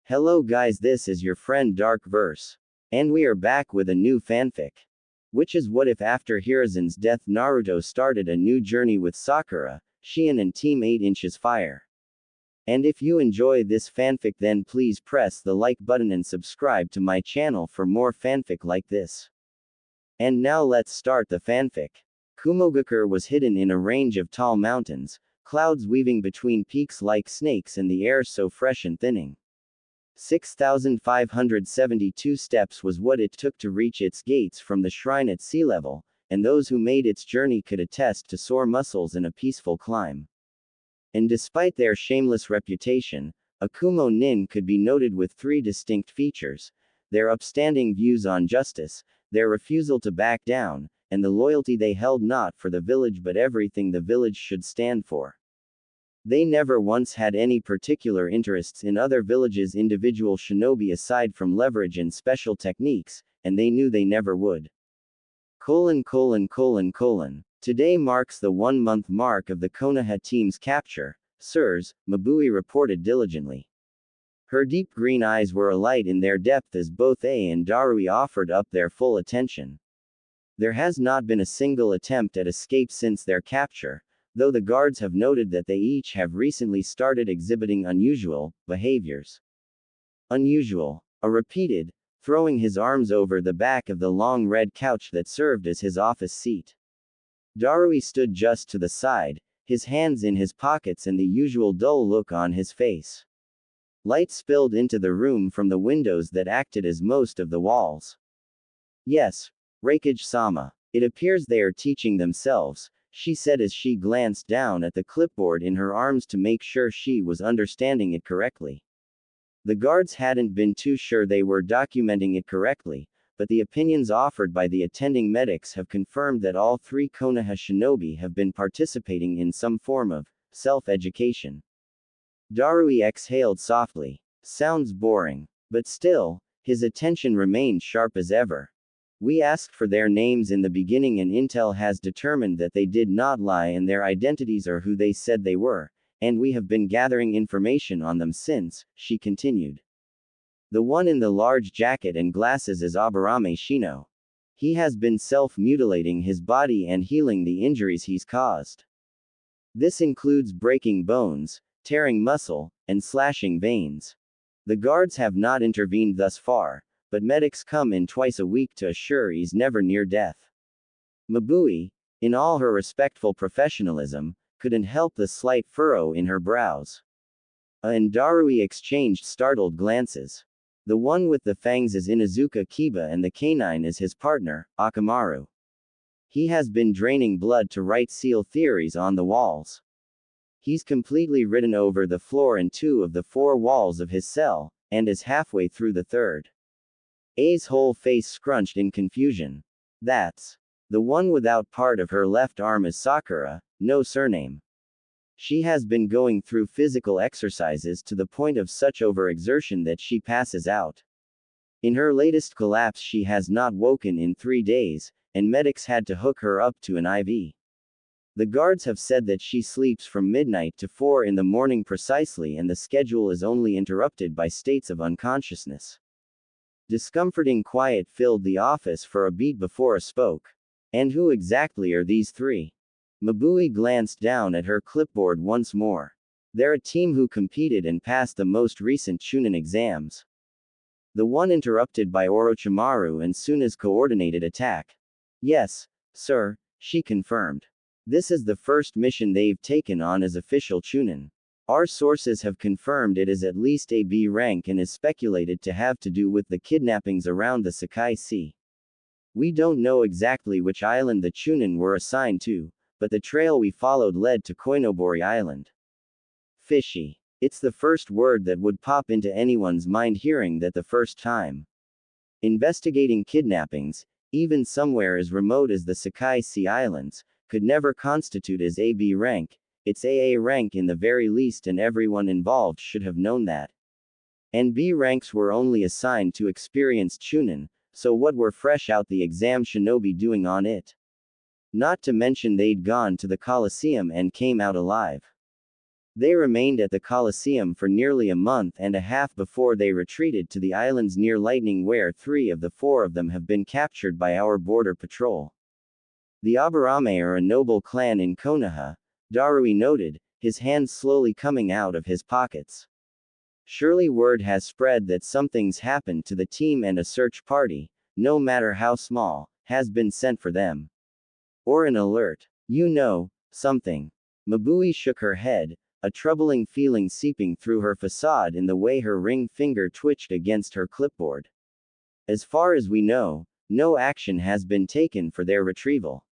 Hello guys, this is your friend Dark Verse. And we are back with a new fanfic. Which is what if after Hiruzen's death Naruto started a new journey with Sakura, Shin and Team 8 Inches Fire. And if you enjoy this fanfic then please press the like button and subscribe to my channel for more fanfic like this. And now let's start the fanfic. Kumogakure was hidden in a range of tall mountains, clouds weaving between peaks like snakes and the air so fresh and thinning. 6,572 steps was what it took to reach its gates from the shrine at sea level, and those who made its journey could attest to sore muscles and a peaceful climb. And despite their shameless reputation, Akumo Nin could be noted with three distinct features: their upstanding views on justice, their refusal to back down, and the loyalty they held not for the village but everything the village should stand for. They never once had any particular interests in other villages' individual shinobi aside from leverage and special techniques, and they knew they never would. Today marks the 1-month mark of the Konoha team's capture, sirs, Mabui reported diligently. Her deep green eyes were alight in their depth as both A and Darui offered up their full attention. There has not been a single attempt at escape since their capture, though the guards have noted that they each have recently started exhibiting unusual behaviors. Unusual. A repeated, throwing his arms over the back of the long red couch that served as his office seat. Darui stood just to the side, his hands in his pockets and the usual dull look on his face. Light spilled into the room from the windows that acted as most of the walls. Yes, Reikage-sama. It appears they are teaching themselves, she said as she glanced down at the clipboard in her arms to make sure she was understanding it correctly. The guards hadn't been too sure they were documenting it correctly, but the opinions offered by the attending medics have confirmed that all three Konoha shinobi have been participating in some form of self-education. Darui exhaled softly. Sounds boring. But still, his attention remained sharp as ever. We asked for their names in the beginning and Intel has determined that they did not lie and their identities are who they said they were, and we have been gathering information on them since, she continued. The one in the large jacket and glasses is Aburame Shino. He has been self-mutilating his body and healing the injuries he's caused. This includes breaking bones, tearing muscle, and slashing veins. The guards have not intervened thus far, but medics come in twice a week to assure he's never near death. Mabui, in all her respectful professionalism, couldn't help the slight furrow in her brows. And Darui exchanged startled glances. The one with the fangs is Inuzuka Kiba and the canine is his partner, Akamaru. He has been draining blood to write seal theories on the walls. He's completely written over the floor and 2 of the 4 walls of his cell, and is halfway through the 3rd. A's whole face scrunched in confusion. That's the one without part of her left arm is Sakura, no surname. She has been going through physical exercises to the point of such overexertion that she passes out. In her latest collapse she has not woken in 3 days, and medics had to hook her up to an IV. The guards have said that she sleeps from midnight to 4 in the morning precisely and the schedule is only interrupted by states of unconsciousness. Discomforting quiet filled the office for a beat before a spoke. And who exactly are these 3? Mabui glanced down at her clipboard once more. They're a team who competed and passed the most recent Chunin exams. The one interrupted by Orochimaru and Suna's coordinated attack. Yes, sir, she confirmed. This is the first mission they've taken on as official Chunin. Our sources have confirmed it is at least a B rank and is speculated to have to do with the kidnappings around the Sakai Sea. We don't know exactly which island the Chunin were assigned to, but the trail we followed led to Koinobori Island. Fishy. It's the first word that would pop into anyone's mind hearing that the first time. Investigating kidnappings, even somewhere as remote as the Sakai Sea Islands, could never constitute as a B rank. It's AA rank in the very least and everyone involved should have known that. And B ranks were only assigned to experienced Chunin, so what were fresh out the exam shinobi doing on it? Not to mention they'd gone to the Colosseum and came out alive. They remained at the Colosseum for nearly a month and a half before they retreated to the islands near Lightning, where 3 of the 4 of them have been captured by our border patrol. The Aburame are a noble clan in Konoha, Darui noted, his hands slowly coming out of his pockets. Surely word has spread that something's happened to the team, and a search party, no matter how small, has been sent for them. Or an alert. You know, something. Mabui shook her head, a troubling feeling seeping through her facade in the way her ring finger twitched against her clipboard. As far as we know, no action has been taken for their retrieval.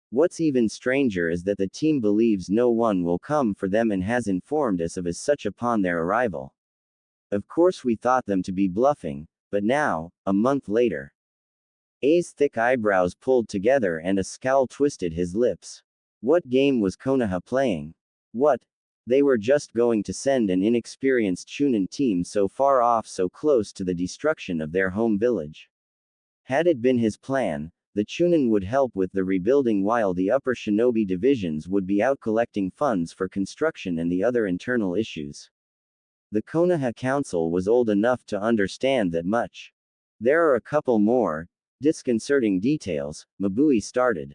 What's even stranger is that the team believes no one will come for them and has informed us of as such upon their arrival. Of course we thought them to be bluffing, but now, a month later. A's thick eyebrows pulled together and a scowl twisted his lips. What game was Konoha playing? What? They were just going to send an inexperienced Chunin team so far off, so close to the destruction of their home village. Had it been his plan, the Chunin would help with the rebuilding while the upper shinobi divisions would be out collecting funds for construction and the other internal issues. The Konoha Council was old enough to understand that much. There are a couple more disconcerting details, Mabui started.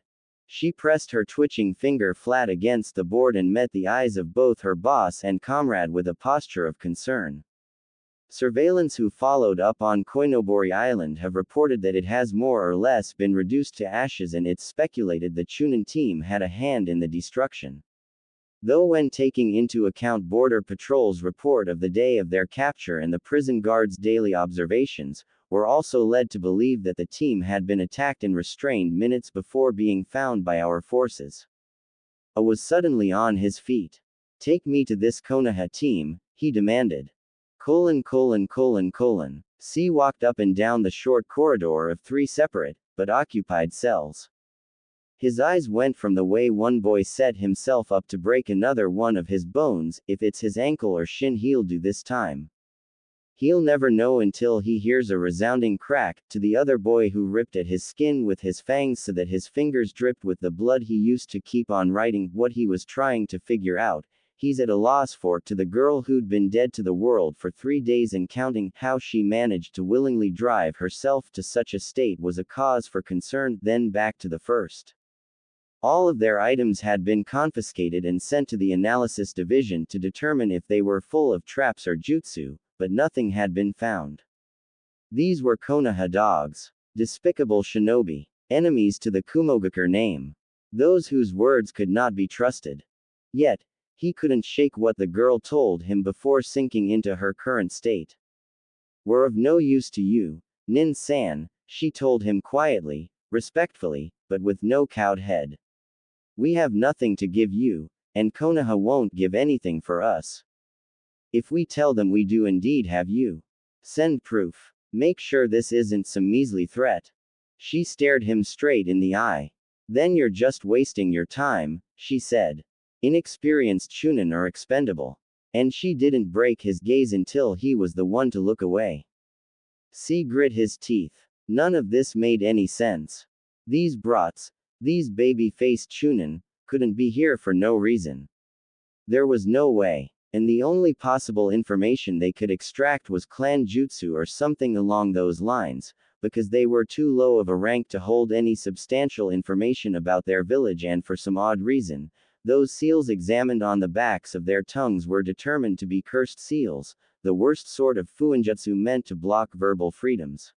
She pressed her twitching finger flat against the board and met the eyes of both her boss and comrade with a posture of concern. Surveillance who followed up on Koinobori Island have reported that it has more or less been reduced to ashes, and it's speculated the Chunin team had a hand in the destruction. Though when taking into account Border Patrol's report of the day of their capture and the prison guards' daily observations, were also led to believe that the team had been attacked and restrained minutes before being found by our forces. A was suddenly on his feet. Take me to this Konoha team, he demanded. C walked up and down the short corridor of 3 separate, but occupied cells. His eyes went from the way one boy set himself up to break another one of his bones. If it's his ankle or shin, he'll do this time. He'll never know until he hears a resounding crack, to the other boy who ripped at his skin with his fangs so that his fingers dripped with the blood he used to keep on writing what he was trying to figure out. He's at a loss for, to the girl who'd been dead to the world for 3 days and counting, how she managed to willingly drive herself to such a state was a cause for concern. Then back to the first. All of their items had been confiscated and sent to the analysis division to determine if they were full of traps or jutsu, but nothing had been found. These were Konoha dogs. Despicable shinobi. Enemies to the Kumogakur name. Those whose words could not be trusted. Yet, he couldn't shake what the girl told him before sinking into her current state. We're of no use to you, Nin-san, she told him quietly, respectfully, but with no cowed head. We have nothing to give you, and Konoha won't give anything for us. If we tell them we do indeed have you, send proof. Make sure this isn't some measly threat. She stared him straight in the eye. Then you're just wasting your time, she said. Inexperienced Chunin are expendable. And she didn't break his gaze until he was the one to look away. C grit his teeth. None of this made any sense. These brats, these baby-faced Chunin, couldn't be here for no reason. There was no way, and the only possible information they could extract was clan jutsu or something along those lines, because they were too low of a rank to hold any substantial information about their village, and for some odd reason, those seals examined on the backs of their tongues were determined to be cursed seals, the worst sort of fuinjutsu meant to block verbal freedoms.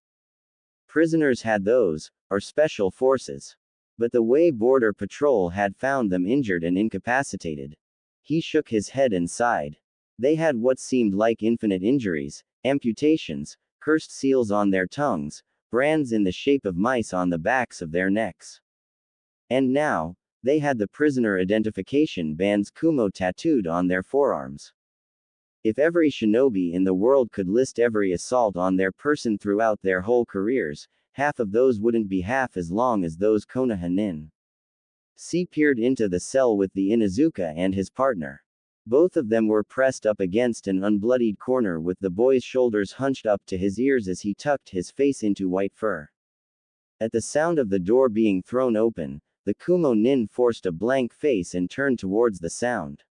Prisoners had those, or special forces. But the way Border Patrol had found them injured and incapacitated. He shook his head and sighed. They had what seemed like infinite injuries, amputations, cursed seals on their tongues, brands in the shape of mice on the backs of their necks. And now, they had the prisoner identification bands Kumo tattooed on their forearms. If every shinobi in the world could list every assault on their person throughout their whole careers, half of those wouldn't be half as long as those Konoha nin. C peered into the cell with the Inuzuka and his partner. Both of them were pressed up against an unbloodied corner with the boy's shoulders hunched up to his ears as he tucked his face into white fur. At the sound of the door being thrown open, the Kumo nin forced a blank face and turned towards the sound.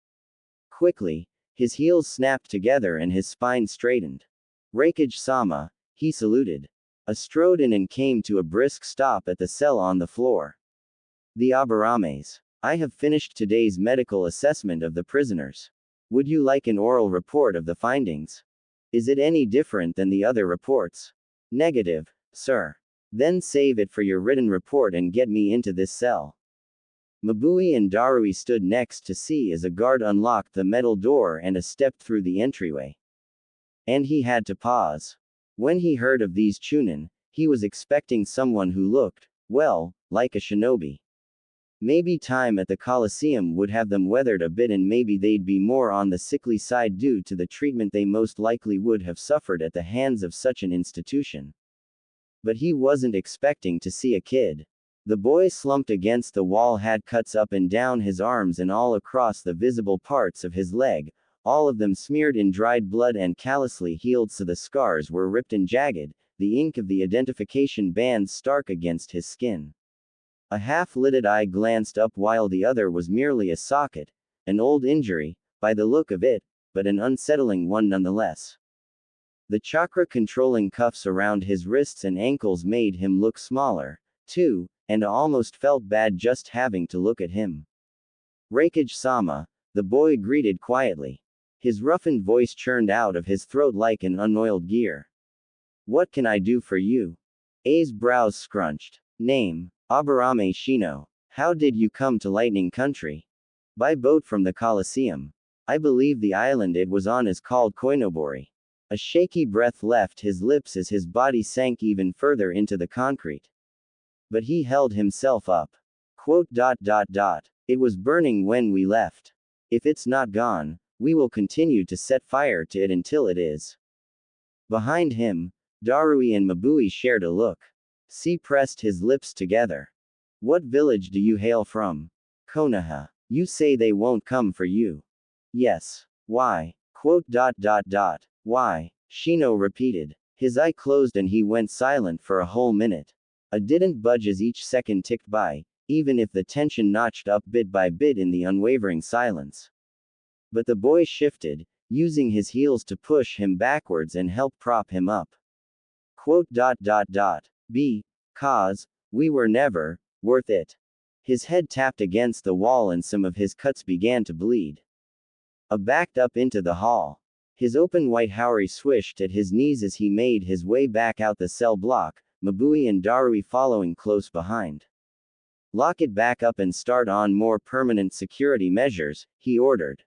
Quickly, his heels snapped together and his spine straightened. Raikage-sama, he saluted. Strode in and came to a brisk stop at the cell on the floor. The Abarames. I have finished today's medical assessment of the prisoners. Would you like an oral report of the findings? Is it any different than the other reports? Negative, sir. Then save it for your written report and get me into this cell. Mabui and Darui stood next to see as a guard unlocked the metal door and stepped through the entryway. And he had to pause. When he heard of these Chunin, he was expecting someone who looked, well, like a shinobi. Maybe time at the Colosseum would have them weathered a bit and maybe they'd be more on the sickly side due to the treatment they most likely would have suffered at the hands of such an institution. But he wasn't expecting to see a kid. The boy slumped against the wall, had cuts up and down his arms and all across the visible parts of his leg, all of them smeared in dried blood and callously healed so the scars were ripped and jagged, the ink of the identification bands stark against his skin. A half-lidded eye glanced up while the other was merely a socket, an old injury, by the look of it, but an unsettling one nonetheless. The chakra-controlling cuffs around his wrists and ankles made him look smaller, too, and almost felt bad just having to look at him. Raikage-sama, the boy greeted quietly. His roughened voice churned out of his throat like an unoiled gear. What can I do for you? A's brows scrunched. Name, Abarame Shino. How did you come to Lightning Country? By boat from the Colosseum. I believe the island it was on is called Koinobori. A shaky breath left his lips as his body sank even further into the concrete. But he held himself up. It was burning when we left. If it's not gone, we will continue to set fire to it until it is. Behind him, Darui and Mabui shared a look. C pressed his lips together. What village do you hail from? Konoha. You say they won't come for you. Yes. Why? Why? Shino repeated. His eye closed and he went silent for a whole minute. I didn't budge as each second ticked by, even if the tension notched up bit by bit in the unwavering silence. But the boy shifted, using his heels to push him backwards and help prop him up. Because we were never worth it. His head tapped against the wall and some of his cuts began to bleed. Backed up into the hall. His open white haori swished at his knees as he made his way back out the cell block, Mabui and Darui following close behind. Lock it back up and start on more permanent security measures, he ordered.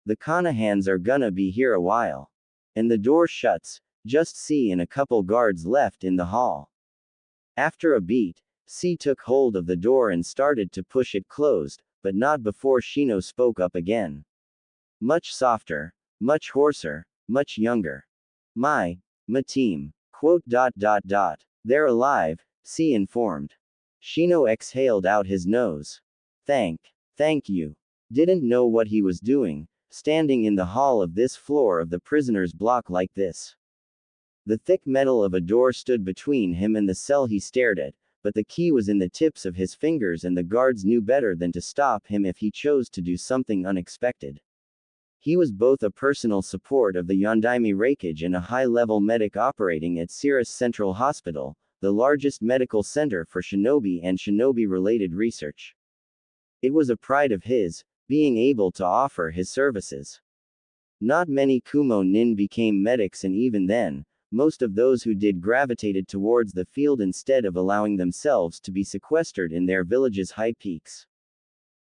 The Konahans are gonna be here a while. And the door shuts, just C and a couple guards left in the hall. After a beat, C took hold of the door and started to push it closed, but not before Shino spoke up again. Much softer, much hoarser, much younger. My team. They're alive, C informed. Shino exhaled out his nose. Thank you. Didn't know what he was doing, standing in the hall of this floor of the prisoner's block like this. The thick metal of a door stood between him and the cell he stared at, but the key was in the tips of his fingers and the guards knew better than to stop him if he chose to do something unexpected. He was both a personal support of the Yondaime Raikage and a high-level medic operating at Sirius Central Hospital, the largest medical center for shinobi and shinobi-related research. It was a pride of his, being able to offer his services. Not many Kumo nin became medics, and even then, most of those who did gravitated towards the field instead of allowing themselves to be sequestered in their village's high peaks.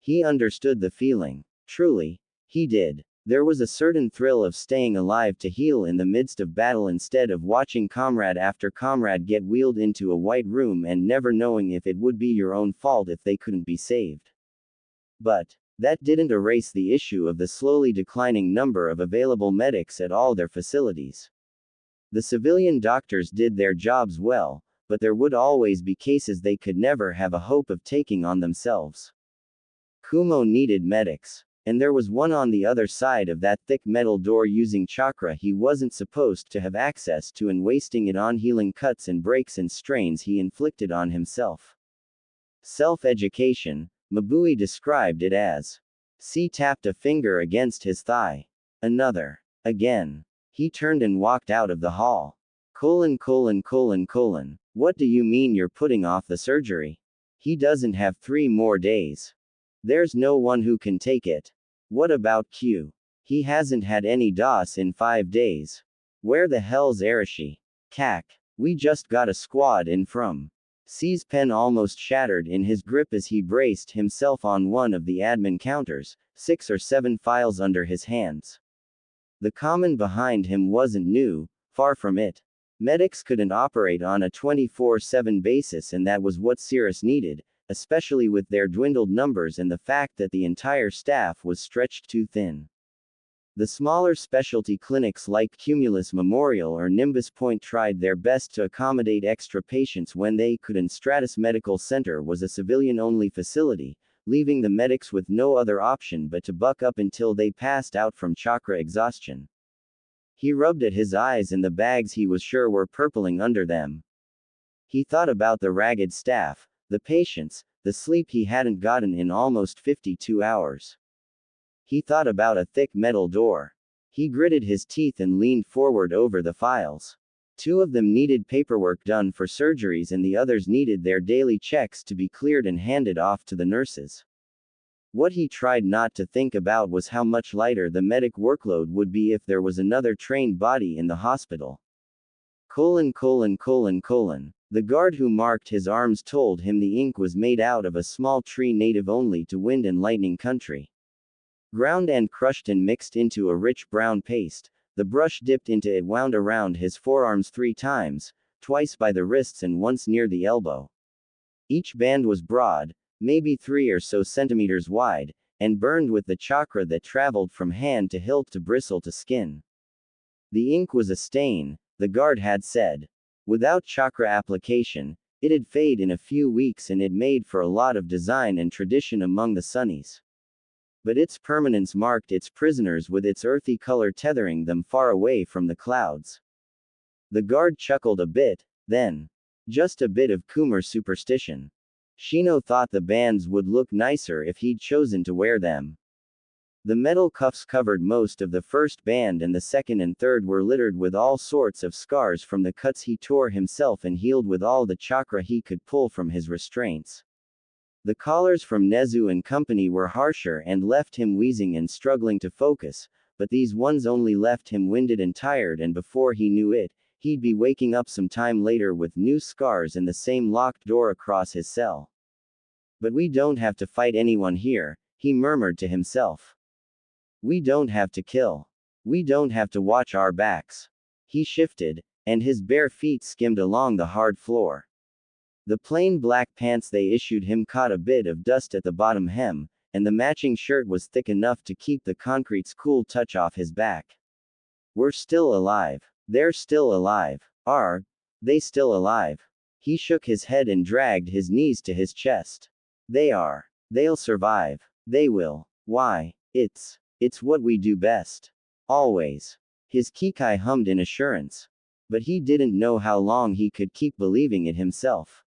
He understood the feeling. Truly, he did. There was a certain thrill of staying alive to heal in the midst of battle instead of watching comrade after comrade get wheeled into a white room and never knowing if it would be your own fault if they couldn't be saved. But that didn't erase the issue of the slowly declining number of available medics at all their facilities. The civilian doctors did their jobs well, but there would always be cases they could never have a hope of taking on themselves. Kumo needed medics. And there was one on the other side of that thick metal door using chakra he wasn't supposed to have access to and wasting it on healing cuts and breaks and strains he inflicted on himself. Self-education, Mabui described it as. C tapped a finger against his thigh. Another. Again. He turned and walked out of the hall. What do you mean you're putting off the surgery? He doesn't have 3 more days. There's no one who can take it. What about Q? He hasn't had any DOS in 5 days. Where the hell's Arashi? Cack. We just got a squad in from. C's pen almost shattered in his grip as he braced himself on one of the admin counters, 6 or 7 files under his hands. The common behind him wasn't new, far from it. Medics couldn't operate on a 24/7 basis, and that was what Cirrus needed, especially with their dwindled numbers and the fact that the entire staff was stretched too thin. The smaller specialty clinics like Cumulus Memorial or Nimbus Point tried their best to accommodate extra patients when they could, and Stratus Medical Center was a civilian-only facility, leaving the medics with no other option but to buck up until they passed out from chakra exhaustion. He rubbed at his eyes and the bags he was sure were purpling under them. He thought about the ragged staff, the patients, the sleep he hadn't gotten in almost 52 hours. He thought about a thick metal door. He gritted his teeth and leaned forward over the files. 2 of them needed paperwork done for surgeries and the others needed their daily checks to be cleared and handed off to the nurses. What he tried not to think about was how much lighter the medic workload would be if there was another trained body in the hospital. The guard who marked his arms told him the ink was made out of a small tree native only to wind and lightning country. Ground and crushed and mixed into a rich brown paste, the brush dipped into it wound around his forearms 3 times, twice by the wrists and once near the elbow. Each band was broad, maybe 3 or so centimeters wide, and burned with the chakra that traveled from hand to hilt to bristle to skin. The ink was a stain, the guard had said. Without chakra application, it'd fade in a few weeks, and it made for a lot of design and tradition among the Sunnis. But its permanence marked its prisoners with its earthy color tethering them far away from the clouds. The guard chuckled a bit, then. Just a bit of Kumar superstition. Shino thought the bands would look nicer if he'd chosen to wear them. The metal cuffs covered most of the first band, and the second and third were littered with all sorts of scars from the cuts he tore himself and healed with all the chakra he could pull from his restraints. The collars from Nezu and company were harsher and left him wheezing and struggling to focus, but these ones only left him winded and tired, and before he knew it, he'd be waking up some time later with new scars and the same locked door across his cell. But we don't have to fight anyone here, he murmured to himself. We don't have to kill. We don't have to watch our backs. He shifted, and his bare feet skimmed along the hard floor. The plain black pants they issued him caught a bit of dust at the bottom hem, and the matching shirt was thick enough to keep the concrete's cool touch off his back. We're still alive. They're still alive. Are they still alive? He shook his head and dragged his knees to his chest. They are. They'll survive. They will. Why? It's what we do best. Always. His Kikai hummed in assurance. But he didn't know how long he could keep believing it himself.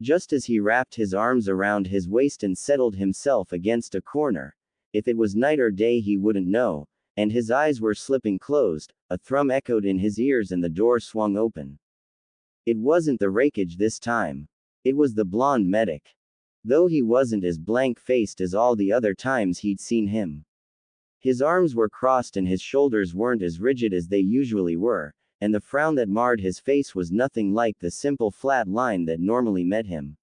Just as he wrapped his arms around his waist and settled himself against a corner, if it was night or day he wouldn't know, and his eyes were slipping closed, a thrum echoed in his ears and the door swung open. It wasn't the Rakage this time. It was the blonde medic. Though he wasn't as blank-faced as all the other times he'd seen him. His arms were crossed and his shoulders weren't as rigid as they usually were, and the frown that marred his face was nothing like the simple flat line that normally met him.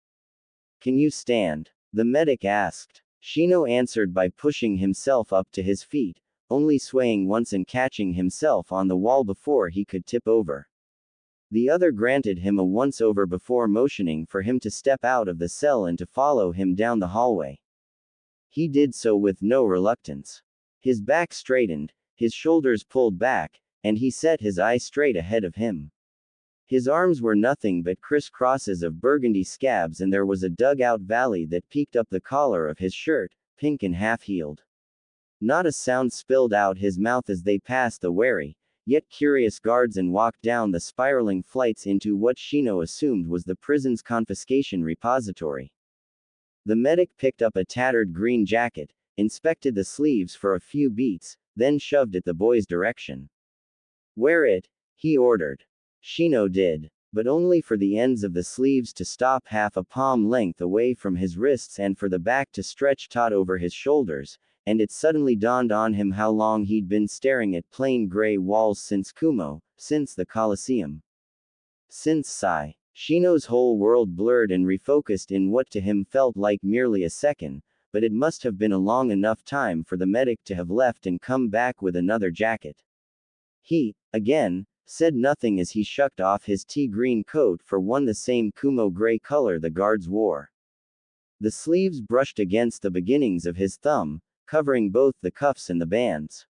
Can you stand? The medic asked. Shino answered by pushing himself up to his feet, only swaying once and catching himself on the wall before he could tip over. The other granted him a once-over before motioning for him to step out of the cell and to follow him down the hallway. He did so with no reluctance. His back straightened, his shoulders pulled back, and he set his eyes straight ahead of him. His arms were nothing but crisscrosses of burgundy scabs, and there was a dug-out valley that peeked up the collar of his shirt, pink and half-healed. Not a sound spilled out his mouth as they passed the wary, yet curious guards and walked down the spiraling flights into what Shino assumed was the prison's confiscation repository. The medic picked up a tattered green jacket, inspected the sleeves for a few beats, then shoved it the boy's direction. "Wear it," he ordered. Shino did, but only for the ends of the sleeves to stop half a palm length away from his wrists and for the back to stretch taut over his shoulders, and it suddenly dawned on him how long he'd been staring at plain gray walls since Kumo, since the Colosseum. Since Sai. Shino's whole world blurred and refocused in what to him felt like merely a second, but it must have been a long enough time for the medic to have left and come back with another jacket. He, again, said nothing as he shucked off his tea-green coat for one the same Kumo gray color the guards wore. The sleeves brushed against the beginnings of his thumb, covering both the cuffs and the bands.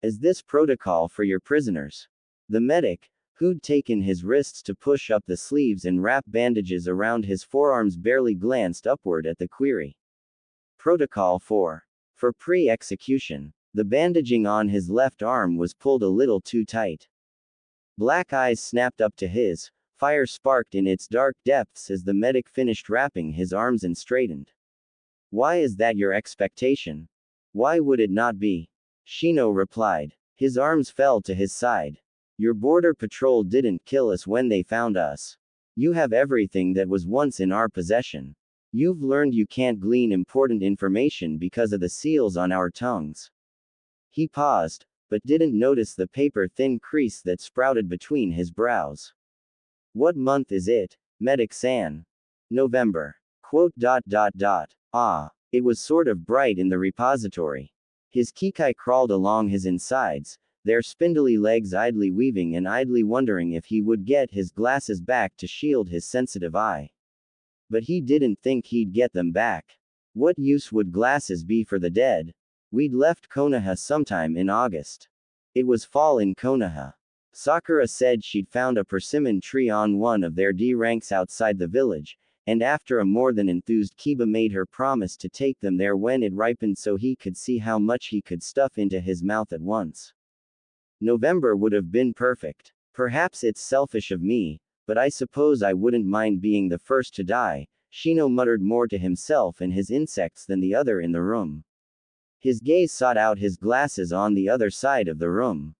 "Is this protocol for your prisoners?" The medic, who'd taken his wrists to push up the sleeves and wrap bandages around his forearms, barely glanced upward at the query. "Protocol for pre-execution." The bandaging on his left arm was pulled a little too tight. Black eyes snapped up to his, fire sparked in its dark depths as the medic finished wrapping his arms and straightened. "Why is that your expectation? Why would it not be?" Shino replied. His arms fell to his side. "Your border patrol didn't kill us when they found us. You have everything that was once in our possession. You've learned you can't glean important information because of the seals on our tongues." He paused, but didn't notice the paper-thin crease that sprouted between his brows. "What month is it, Medic-san?" "November." Ah, it was sort of bright in the repository. His kikai crawled along his insides, their spindly legs idly weaving and idly wondering if he would get his glasses back to shield his sensitive eye. But he didn't think he'd get them back. What use would glasses be for the dead? We'd left Konoha sometime in August. It was fall in Konoha. Sakura said she'd found a persimmon tree on one of their D ranks outside the village, and after a more than enthused Kiba made her promise to take them there when it ripened so he could see how much he could stuff into his mouth at once. November would have been perfect. Perhaps it's selfish of me, but I suppose I wouldn't mind being the first to die. Shino muttered more to himself and his insects than the other in the room. His gaze sought out his glasses on the other side of the room.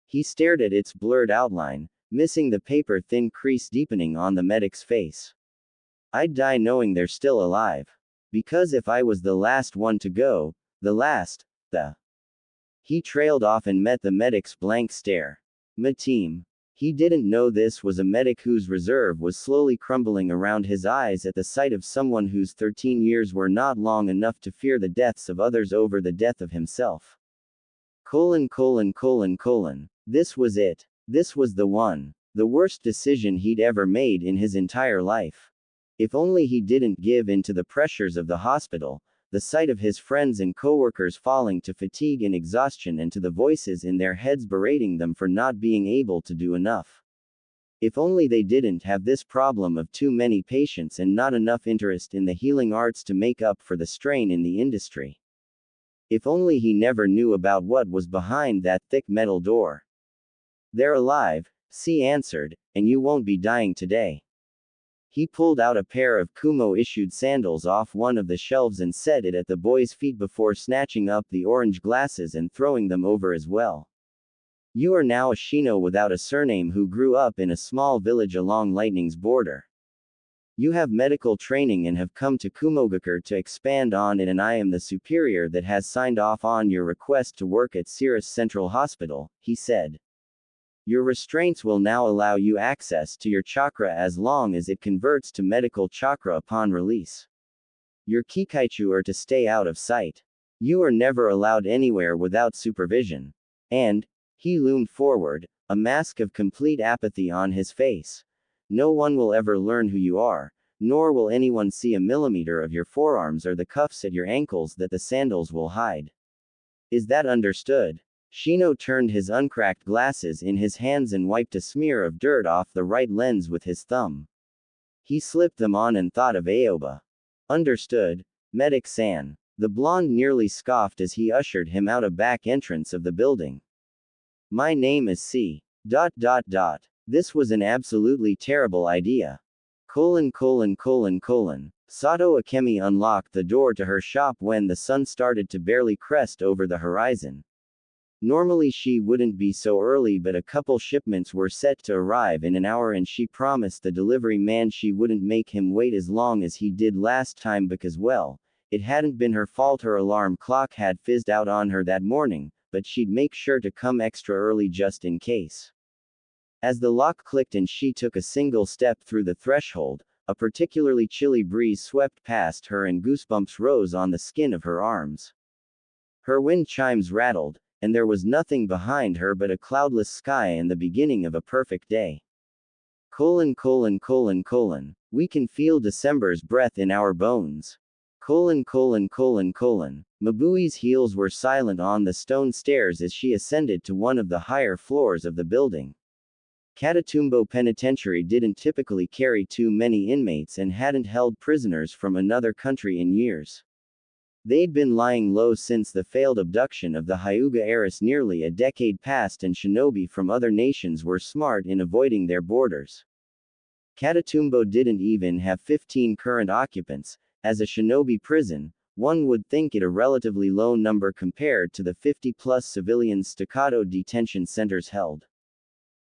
He stared at its blurred outline, missing the paper-thin crease deepening on the medic's face. "I'd die knowing they're still alive. Because if I was the last one to go, He trailed off and met the medic's blank stare. "Mateem." He didn't know this was a medic whose reserve was slowly crumbling around his eyes at the sight of someone whose 13 years were not long enough to fear the deaths of others over the death of himself. This was it. This was the one. The worst decision he'd ever made in his entire life. If only he didn't give in to the pressures of the hospital, the sight of his friends and coworkers falling to fatigue and exhaustion and to the voices in their heads berating them for not being able to do enough. If only they didn't have this problem of too many patients and not enough interest in the healing arts to make up for the strain in the industry. If only he never knew about what was behind that thick metal door. "They're alive," C answered, "and you won't be dying today." He pulled out a pair of Kumo-issued sandals off one of the shelves and set it at the boy's feet before snatching up the orange glasses and throwing them over as well. "You are now a Shino without a surname who grew up in a small village along Lightning's border. You have medical training and have come to Kumogakure to expand on it, and I am the superior that has signed off on your request to work at Cirrus Central Hospital," he said. "Your restraints will now allow you access to your chakra as long as it converts to medical chakra upon release. Your kikaichu are to stay out of sight. You are never allowed anywhere without supervision. And," he loomed forward, a mask of complete apathy on his face, "no one will ever learn who you are, nor will anyone see a millimeter of your forearms or the cuffs at your ankles that the sandals will hide. Is that understood?" Shino turned his uncracked glasses in his hands and wiped a smear of dirt off the right lens with his thumb. He slipped them on and thought of Aoba. "Understood, Medic-san." The blonde nearly scoffed as he ushered him out a back entrance of the building. "My name is C. This was an absolutely terrible idea. Sato Akemi unlocked the door to her shop when the sun started to barely crest over the horizon. Normally she wouldn't be so early, but a couple shipments were set to arrive in an hour and she promised the delivery man she wouldn't make him wait as long as he did last time because, well, it hadn't been her fault her alarm clock had fizzed out on her that morning, but she'd make sure to come extra early just in case. As the lock clicked and she took a single step through the threshold, a particularly chilly breeze swept past her and goosebumps rose on the skin of her arms. Her wind chimes rattled, and there was nothing behind her but a cloudless sky and the beginning of a perfect day. We can feel December's breath in our bones. Mabui's heels were silent on the stone stairs as she ascended to one of the higher floors of the building. Catatumbo Penitentiary didn't typically carry too many inmates and hadn't held prisoners from another country in years. They'd been lying low since the failed abduction of the Hyuga heiress nearly a decade past, and shinobi from other nations were smart in avoiding their borders. Catatumbo didn't even have 15 current occupants. As a shinobi prison, one would think it a relatively low number compared to the 50-plus civilian staccato detention centers held.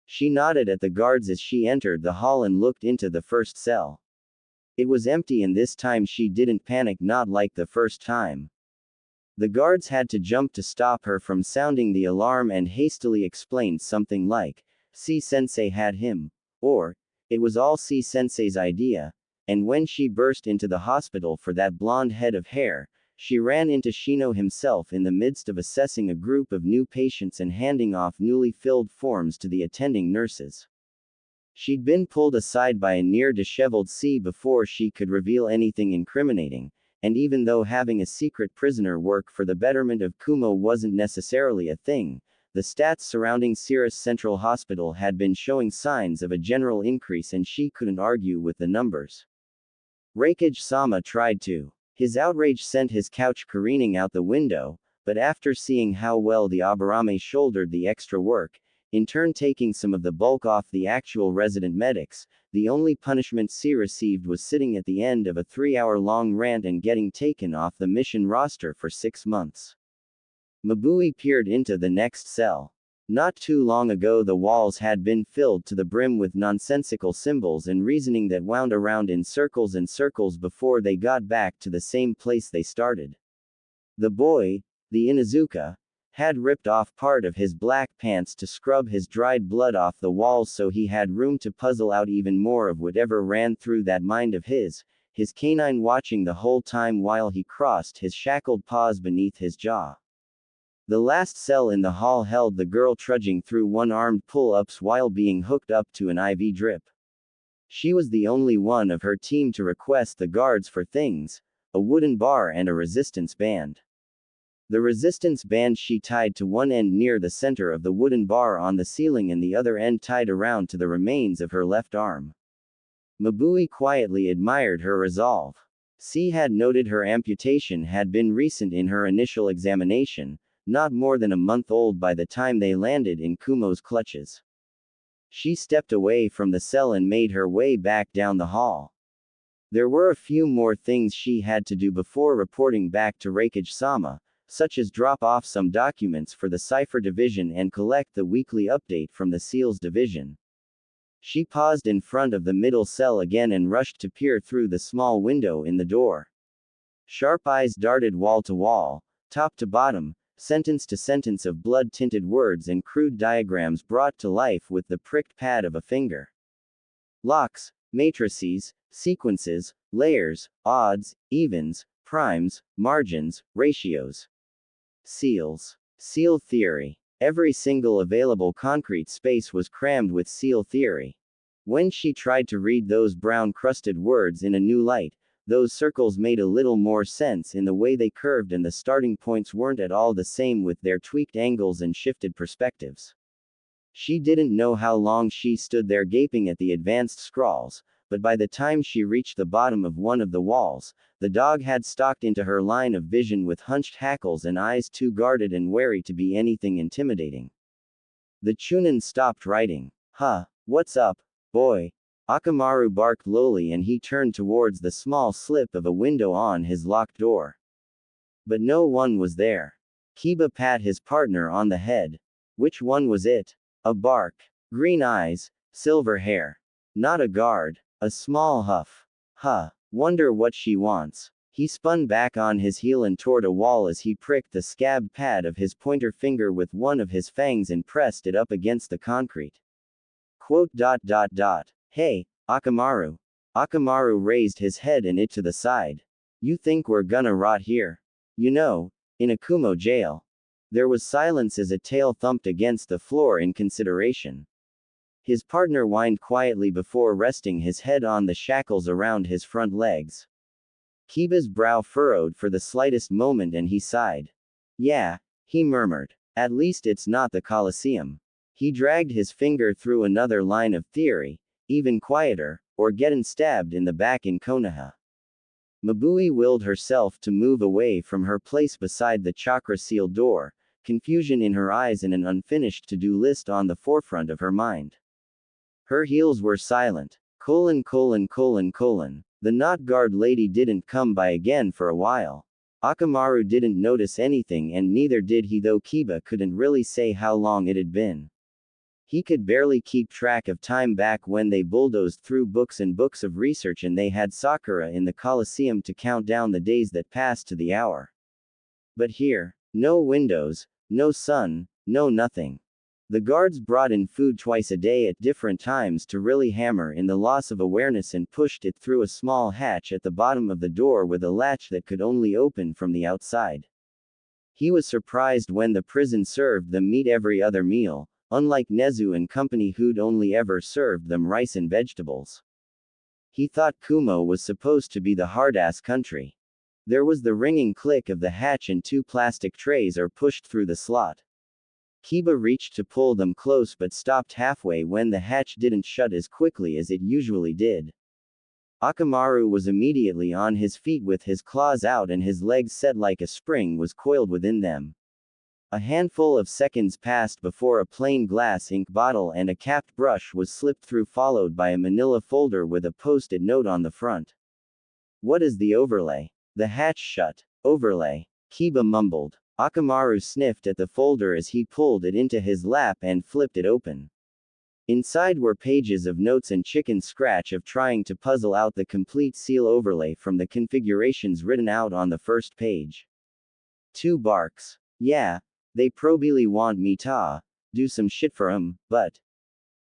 She nodded at the guards as she entered the hall and looked into the first cell. It was empty, and this time she didn't panic, not like the first time. The guards had to jump to stop her from sounding the alarm and hastily explained something like, "C-sensei had him," or, "It was all C-sensei's idea," and when she burst into the hospital for that blonde head of hair, she ran into Shino himself in the midst of assessing a group of new patients and handing off newly filled forms to the attending nurses. She'd been pulled aside by a near-disheveled C before she could reveal anything incriminating, and even though having a secret prisoner work for the betterment of Kumo wasn't necessarily a thing, the stats surrounding Cirrus Central Hospital had been showing signs of a general increase and she couldn't argue with the numbers. Reikage-sama tried to. His outrage sent his couch careening out the window, but after seeing how well the Aburame shouldered the extra work, in turn taking some of the bulk off the actual resident medics, the only punishment C received was sitting at the end of a 3-hour-long rant and getting taken off the mission roster for 6 months. Mabui peered into the next cell. Not too long ago the walls had been filled to the brim with nonsensical symbols and reasoning that wound around in circles and circles before they got back to the same place they started. The boy, the Inuzuka, had ripped off part of his black pants to scrub his dried blood off the walls so he had room to puzzle out even more of whatever ran through that mind of his canine watching the whole time while he crossed his shackled paws beneath his jaw. The last cell in the hall held the girl trudging through one-armed pull-ups while being hooked up to an IV drip. She was the only one of her team to request the guards for things: a wooden bar and a resistance band. The resistance band she tied to one end near the center of the wooden bar on the ceiling and the other end tied around to the remains of her left arm. Mabui quietly admired her resolve. C had noted her amputation had been recent in her initial examination, not more than a month old by the time they landed in Kumo's clutches. She stepped away from the cell and made her way back down the hall. There were a few more things she had to do before reporting back to Reikage-sama, such as drop off some documents for the Cipher Division and collect the weekly update from the SEALs Division. She paused in front of the middle cell again and rushed to peer through the small window in the door. Sharp eyes darted wall to wall, top to bottom, sentence to sentence of blood-tinted words and crude diagrams brought to life with the pricked pad of a finger. Locks, matrices, sequences, layers, odds, evens, primes, margins, ratios. Seals. Seal theory. Every single available concrete space was crammed with seal theory. When she tried to read those brown-crusted words in a new light, those circles made a little more sense in the way they curved and the starting points weren't at all the same with their tweaked angles and shifted perspectives. She didn't know how long she stood there gaping at the advanced scrawls, but by the time she reached the bottom of one of the walls, the dog had stalked into her line of vision with hunched hackles and eyes too guarded and wary to be anything intimidating. The Chunin stopped writing. "Huh, what's up, boy?" Akamaru barked lowly and he turned towards the small slip of a window on his locked door. But no one was there. Kiba pat his partner on the head. Which one was it? A bark. Green eyes, silver hair. Not a guard. A small huff. Huh. Wonder what she wants. He spun back on his heel and toward a wall as he pricked the scabbed pad of his pointer finger with one of his fangs and pressed it up against the concrete. Quote. Hey, Akamaru. Akamaru raised his head and it to the side. You think we're gonna rot here? You know, in a Kumo jail. There was silence as a tail thumped against the floor in consideration. His partner whined quietly before resting his head on the shackles around his front legs. Kiba's brow furrowed for the slightest moment and he sighed. Yeah, he murmured. At least it's not the Colosseum. He dragged his finger through another line of theory, even quieter, or getting stabbed in the back in Konoha. Mabui willed herself to move away from her place beside the chakra-sealed door, confusion in her eyes and an unfinished to-do list on the forefront of her mind. Her heels were silent. The knot guard lady didn't come by again for a while. Akamaru didn't notice anything and neither did he, though Kiba couldn't really say how long it had been. He could barely keep track of time back when they bulldozed through books and books of research and they had Sakura in the Colosseum to count down the days that passed to the hour. But here, no windows, no sun, no nothing. The guards brought in food twice a day at different times to really hammer in the loss of awareness and pushed it through a small hatch at the bottom of the door with a latch that could only open from the outside. He was surprised when the prison served them meat every other meal, unlike Nezu and company who'd only ever served them rice and vegetables. He thought Kumo was supposed to be the hard-ass country. There was the ringing click of the hatch and two plastic trays are pushed through the slot. Kiba reached to pull them close but stopped halfway when the hatch didn't shut as quickly as it usually did. Akamaru was immediately on his feet with his claws out and his legs set like a spring was coiled within them. A handful of seconds passed before a plain glass ink bottle and a capped brush was slipped through, followed by a manila folder with a post-it note on the front. What is the overlay? The hatch shut. Overlay. Kiba mumbled. Akamaru sniffed at the folder as he pulled it into his lap and flipped it open. Inside were pages of notes and chicken scratch of trying to puzzle out the complete seal overlay from the configurations written out on the first page. 2 barks. Yeah, they probably want me to do some shit for 'em, but.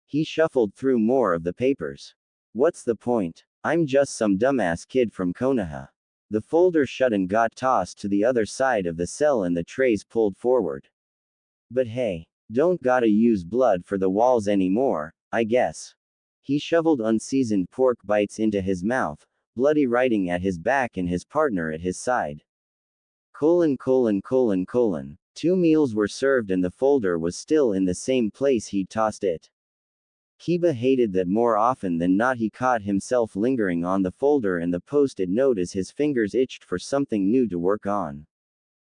He shuffled through more of the papers. What's the point? I'm just some dumbass kid from Konoha. The folder shut and got tossed to the other side of the cell and the trays pulled forward. But hey, don't gotta use blood for the walls anymore, I guess. He shoveled unseasoned pork bites into his mouth, bloody writing at his back and his partner at his side. 2 meals were served and the folder was still in the same place he'd tossed it. Kiba hated that more often than not he caught himself lingering on the folder and the post-it note as his fingers itched for something new to work on.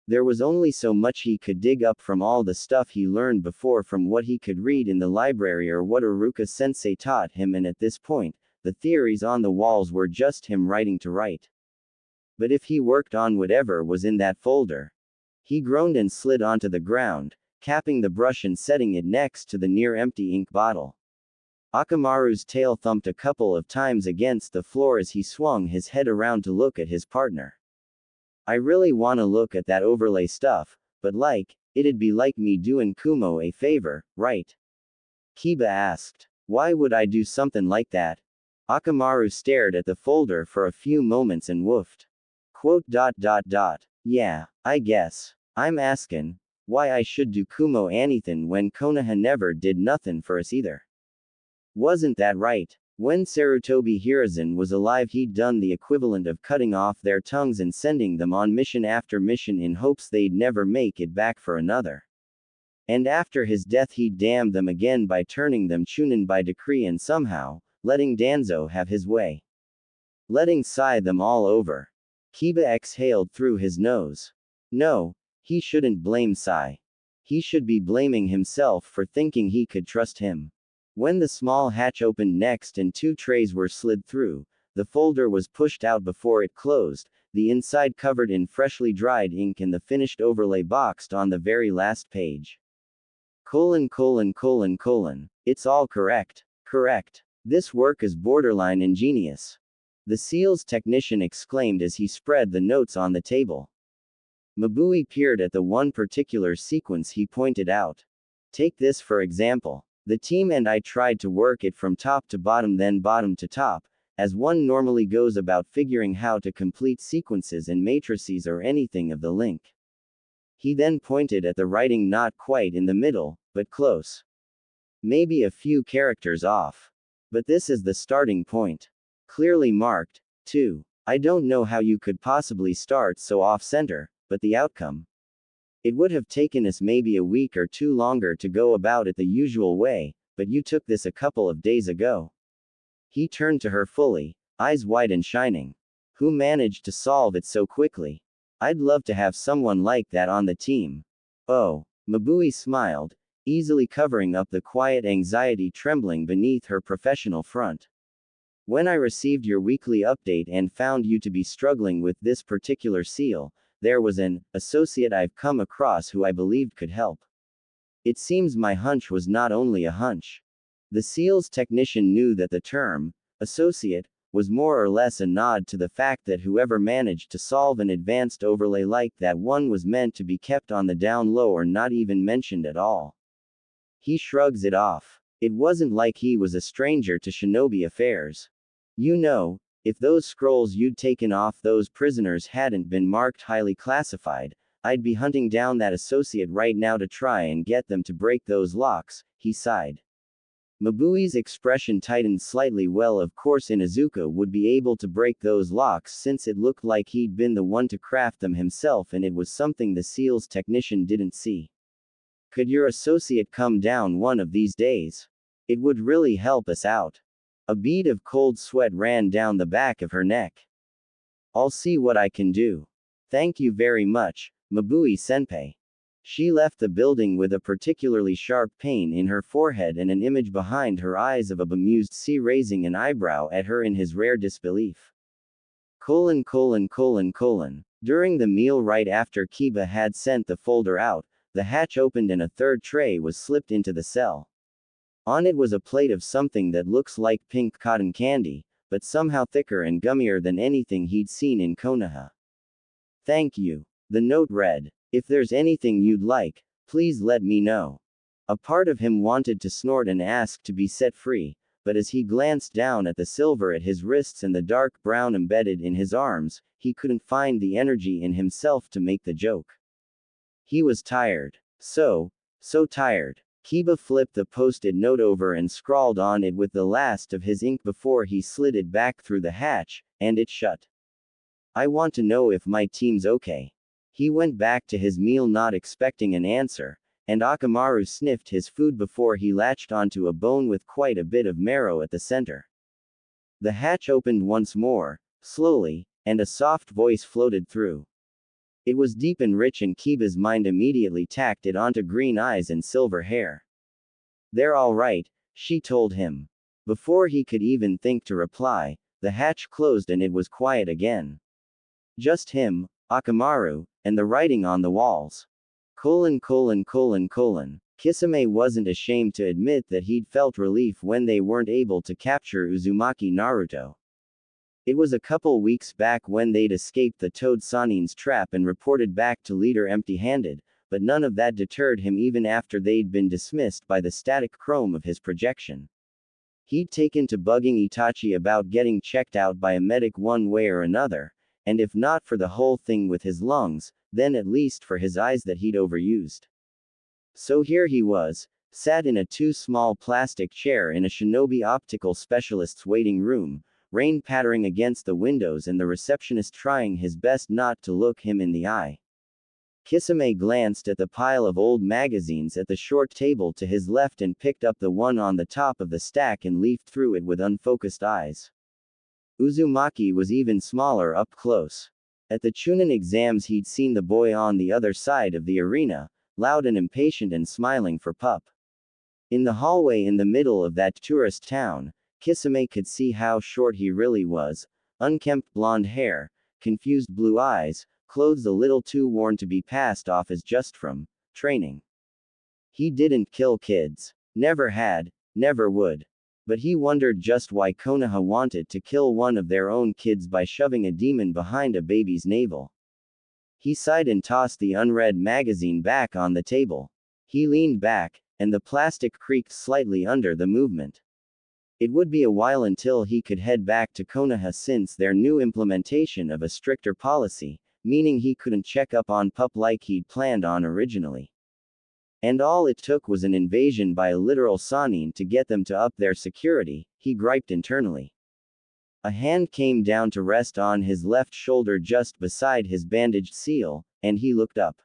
There was only so much he could dig up from all the stuff he learned before, from what he could read in the library or what Iruka-sensei taught him, and at this point, the theories on the walls were just him writing to write. But if he worked on whatever was in that folder. He groaned and slid onto the ground, capping the brush and setting it next to the near-empty ink bottle. Akamaru's tail thumped a couple of times against the floor as he swung his head around to look at his partner. I really wanna look at that overlay stuff, but it'd be like me doing Kumo a favor, right? Kiba asked. Why would I do something like that? Akamaru stared at the folder for a few moments and woofed. Quote. Yeah, I guess. I'm askin' why I should do Kumo anything when Konoha never did nothing for us either. Wasn't that right? When Sarutobi Hiruzen was alive he'd done the equivalent of cutting off their tongues and sending them on mission after mission in hopes they'd never make it back for another. And after his death he'd damned them again by turning them chunin by decree and somehow, letting Danzo have his way. Letting Sai them all over. Kiba exhaled through his nose. No, he shouldn't blame Sai. He should be blaming himself for thinking he could trust him. When the small hatch opened next and 2 trays were slid through, the folder was pushed out before it closed, the inside covered in freshly dried ink and the finished overlay boxed on the very last page. : It's all correct. Correct. This work is borderline ingenious. The seals technician exclaimed as he spread the notes on the table. Mabui peered at the one particular sequence he pointed out. Take this for example. The team and I tried to work it from top to bottom, then bottom to top, as one normally goes about figuring how to complete sequences and matrices or anything of the link. He then pointed at the writing, not quite in the middle, but close. Maybe a few characters off. But this is the starting point. Clearly marked. 2. I don't know how you could possibly start so off-center, but the outcome. It would have taken us maybe a week or 2 longer to go about it the usual way, but you took this a couple of days ago. He turned to her fully, eyes wide and shining. Who managed to solve it so quickly? I'd love to have someone like that on the team. Oh, Mabui smiled, easily covering up the quiet anxiety trembling beneath her professional front. When I received your weekly update and found you to be struggling with this particular seal, there was an associate I've come across who I believed could help. It seems my hunch was not only a hunch. The seals technician knew that the term associate was more or less a nod to the fact that whoever managed to solve an advanced overlay like that one was meant to be kept on the down low or not even mentioned at all. He shrugs it off. It wasn't like he was a stranger to shinobi affairs. You know, if those scrolls you'd taken off those prisoners hadn't been marked highly classified, I'd be hunting down that associate right now to try and get them to break those locks, he sighed. Mabui's expression tightened slightly. Well, of course Inuzuka would be able to break those locks since it looked like he'd been the one to craft them himself, and it was something the seals technician didn't see. Could your associate come down one of these days? It would really help us out. A bead of cold sweat ran down the back of her neck. I'll see what I can do. Thank you very much, Mabui-senpai. She left the building with a particularly sharp pain in her forehead and an image behind her eyes of a bemused sea raising an eyebrow at her in his rare disbelief. : During the meal right after Kiba had sent the folder out, the hatch opened and a third tray was slipped into the cell. On it was a plate of something that looks like pink cotton candy, but somehow thicker and gummier than anything he'd seen in Konoha. Thank you. The note read. If there's anything you'd like, please let me know. A part of him wanted to snort and ask to be set free, but as he glanced down at the silver at his wrists and the dark brown embedded in his arms, he couldn't find the energy in himself to make the joke. He was tired. So tired. Kiba flipped the post-it note over and scrawled on it with the last of his ink before he slid it back through the hatch, and it shut. I want to know if my team's okay. He went back to his meal not expecting an answer, and Akamaru sniffed his food before he latched onto a bone with quite a bit of marrow at the center. The hatch opened once more, slowly, and a soft voice floated through. It was deep and rich, and Kiba's mind immediately tacked it onto green eyes and silver hair. They're all right, she told him. Before he could even think to reply, the hatch closed and it was quiet again. Just him, Akamaru, and the writing on the walls. : Kisame wasn't ashamed to admit that he'd felt relief when they weren't able to capture Uzumaki Naruto. It was a couple weeks back when they'd escaped the Toad Sanin's trap and reported back to leader empty-handed, but none of that deterred him even after they'd been dismissed by the static chrome of his projection. He'd taken to bugging Itachi about getting checked out by a medic one way or another, and if not for the whole thing with his lungs, then at least for his eyes that he'd overused. So here he was, sat in a too small plastic chair in a shinobi optical specialist's waiting room, rain pattering against the windows and the receptionist trying his best not to look him in the eye. Kisame glanced at the pile of old magazines at the short table to his left and picked up the one on the top of the stack and leafed through it with unfocused eyes. Uzumaki was even smaller up close. At the Chunin exams he'd seen the boy on the other side of the arena, loud and impatient and smiling for pup. In the hallway in the middle of that tourist town, Kisame could see how short he really was: unkempt blonde hair, confused blue eyes, clothes a little too worn to be passed off as just from training. He didn't kill kids. Never had, never would. But he wondered just why Konoha wanted to kill one of their own kids by shoving a demon behind a baby's navel. He sighed and tossed the unread magazine back on the table. He leaned back, and the plastic creaked slightly under the movement. It would be a while until he could head back to Konoha since their new implementation of a stricter policy, meaning he couldn't check up on Pup like he'd planned on originally. And all it took was an invasion by a literal Sanin to get them to up their security, he griped internally. A hand came down to rest on his left shoulder just beside his bandaged seal, and he looked up.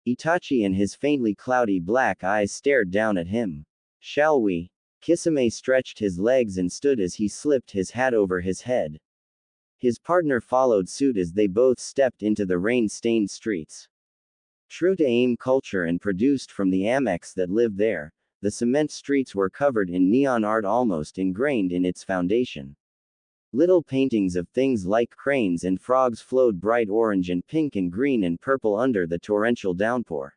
Itachi and his faintly cloudy black eyes stared down at him. "Shall we?" Kisame stretched his legs and stood as he slipped his hat over his head. His partner followed suit as they both stepped into the rain-stained streets. True to AIM culture and produced from the Amex that lived there, the cement streets were covered in neon art almost ingrained in its foundation. Little paintings of things like cranes and frogs flowed bright orange and pink and green and purple under the torrential downpour.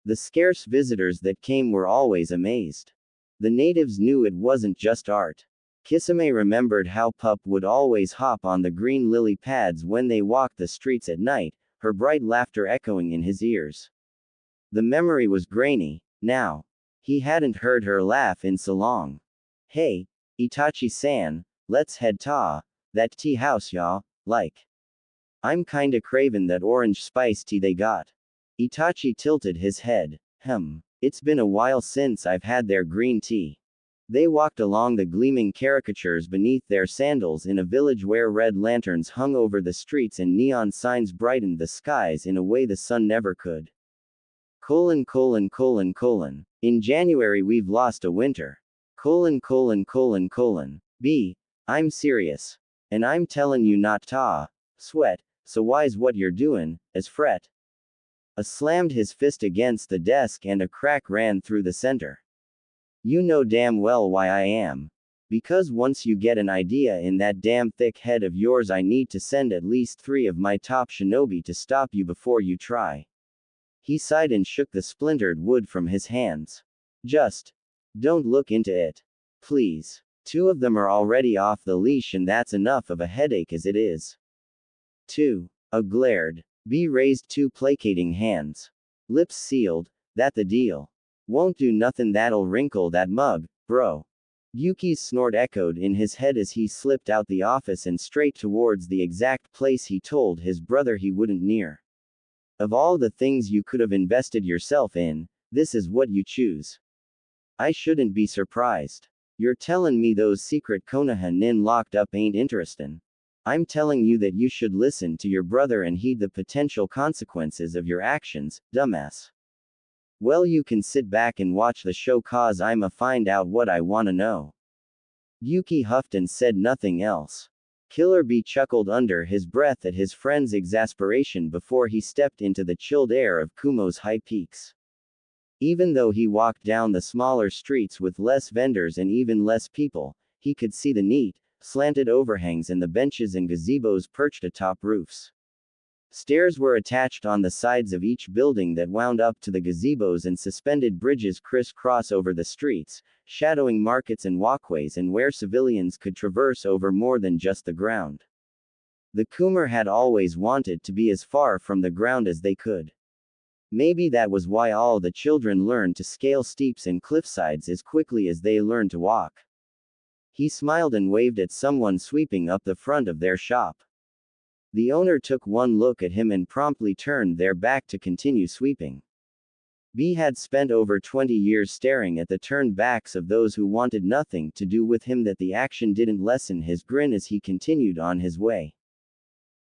The scarce visitors that came were always amazed. The natives knew it wasn't just art. Kisame remembered how Pup would always hop on the green lily pads when they walked the streets at night, her bright laughter echoing in his ears. The memory was grainy, now. He hadn't heard her laugh in so long. "Hey, Itachi-san, let's head to that tea house ya like. I'm kinda cravin' that orange spice tea they got." Itachi tilted his head. It's been a while since I've had their green tea." They walked along the gleaming caricatures beneath their sandals in a village where red lanterns hung over the streets and neon signs brightened the skies in a way the sun never could. In January we've lost a winter. B. I'm serious. And I'm tellin' you not ta sweat, so why's what you're doin', as fret. Slammed his fist against the desk and a crack ran through the center. You know damn well why I am. Because once you get an idea in that damn thick head of yours, I need to send at least 3 of my top shinobi to stop you before you try. He sighed and shook the splintered wood from his hands. Just don't look into it. Please. 2 of them are already off the leash and that's enough of a headache as it is. 2. A glared. B raised 2 placating hands. Lips sealed. That the deal. Won't do nothin' that'll wrinkle that mug, bro. Yuki's snort echoed in his head as he slipped out the office and straight towards the exact place he told his brother he wouldn't near. Of all the things you could have invested yourself in, this is what you choose. I shouldn't be surprised. You're tellin' me those secret Konoha nin locked up ain't interestin'. I'm telling you that you should listen to your brother and heed the potential consequences of your actions, dumbass. Well, you can sit back and watch the show cause I'ma find out what I wanna know. Yuki huffed and said nothing else. Killer B chuckled under his breath at his friend's exasperation before he stepped into the chilled air of Kumo's high peaks. Even though he walked down the smaller streets with less vendors and even less people, he could see the neat, slanted overhangs and the benches and gazebos perched atop roofs. Stairs were attached on the sides of each building that wound up to the gazebos, and suspended bridges criss-cross over the streets, shadowing markets and walkways and where civilians could traverse over more than just the ground. The Kumar had always wanted to be as far from the ground as they could. Maybe that was why all the children learned to scale steeps and cliffsides as quickly as they learned to walk. He smiled and waved at someone sweeping up the front of their shop. The owner took one look at him and promptly turned their back to continue sweeping. B had spent over 20 years staring at the turned backs of those who wanted nothing to do with him, that the action didn't lessen his grin as he continued on his way.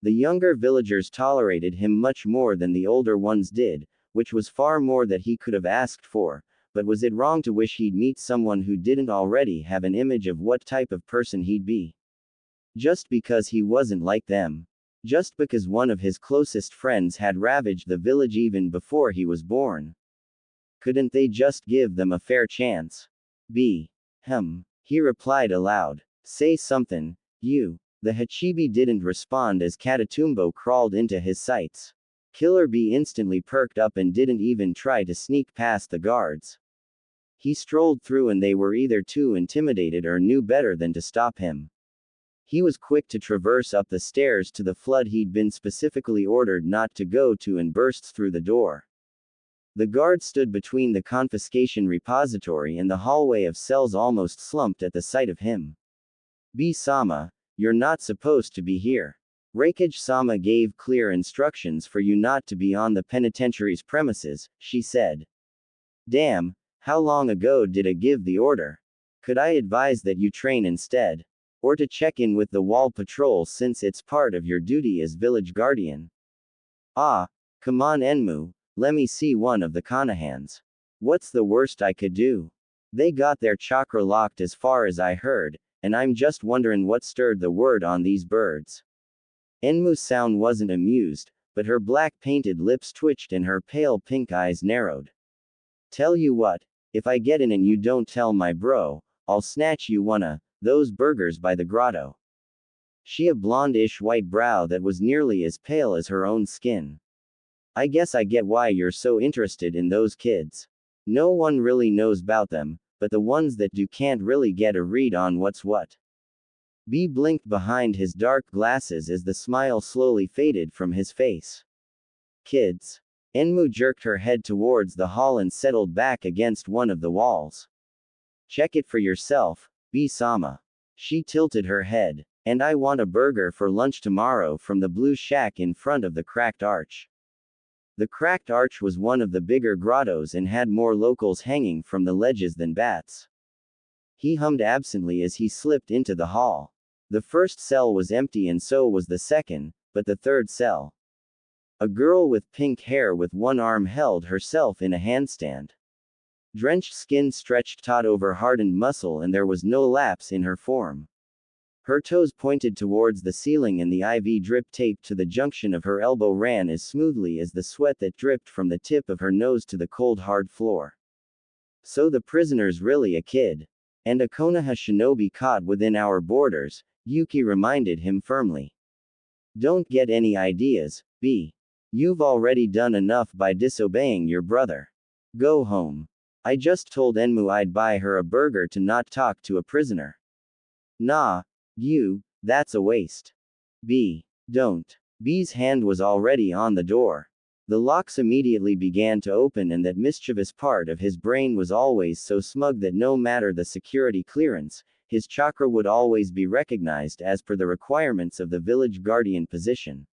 The younger villagers tolerated him much more than the older ones did, which was far more that he could have asked for, but was it wrong to wish he'd meet someone who didn't already have an image of what type of person he'd be? Just because he wasn't like them. Just because one of his closest friends had ravaged the village even before he was born. Couldn't they just give them a fair chance? B. He replied aloud. Say something, you. The Hachibi didn't respond as Katatumbo crawled into his sights. Killer B instantly perked up and didn't even try to sneak past the guards. He strolled through and they were either too intimidated or knew better than to stop him. He was quick to traverse up the stairs to the flood he'd been specifically ordered not to go to and bursts through the door. The guard stood between the confiscation repository and the hallway of cells, almost slumped at the sight of him. B-sama, you're not supposed to be here. Reikage-sama gave clear instructions for you not to be on the penitentiary's premises, she said. Damn, how long ago did I give the order? Could I advise that you train instead? Or to check in with the wall patrol since it's part of your duty as village guardian? Ah, come on Enmu, let me see one of the Konahans. What's the worst I could do? They got their chakra locked as far as I heard, and I'm just wondering what stirred the word on these birds. Enmu's sound wasn't amused, but her black painted lips twitched and her pale pink eyes narrowed. Tell you what, if I get in and you don't tell my bro, I'll snatch you one of those burgers by the grotto. She a blonde-ish white brow that was nearly as pale as her own skin. I guess I get why you're so interested in those kids. No one really knows about them, but the ones that do can't really get a read on what's what. B blinked behind his dark glasses as the smile slowly faded from his face. Kids. Enmu jerked her head towards the hall and settled back against one of the walls. Check it for yourself, B-sama. She tilted her head. And I want a burger for lunch tomorrow from the blue shack in front of the cracked arch. The cracked arch was one of the bigger grottos and had more locals hanging from the ledges than bats. He hummed absently as he slipped into the hall. The first cell was empty and so was the second, but the third cell. A girl with pink hair with one arm held herself in a handstand. Drenched skin stretched taut over hardened muscle and there was no lapse in her form. Her toes pointed towards the ceiling and the IV drip taped to the junction of her elbow ran as smoothly as the sweat that dripped from the tip of her nose to the cold hard floor. So the prisoner's really a kid. And a Konoha shinobi caught within our borders, Yuki reminded him firmly. Don't get any ideas, B. You've already done enough by disobeying your brother. Go home. I just told Enmu I'd buy her a burger to not talk to a prisoner. Nah. That's a waste. B. Don't. B's hand was already on the door. The locks immediately began to open and that mischievous part of his brain was always so smug that no matter the security clearance, his chakra would always be recognized as per the requirements of the village guardian position.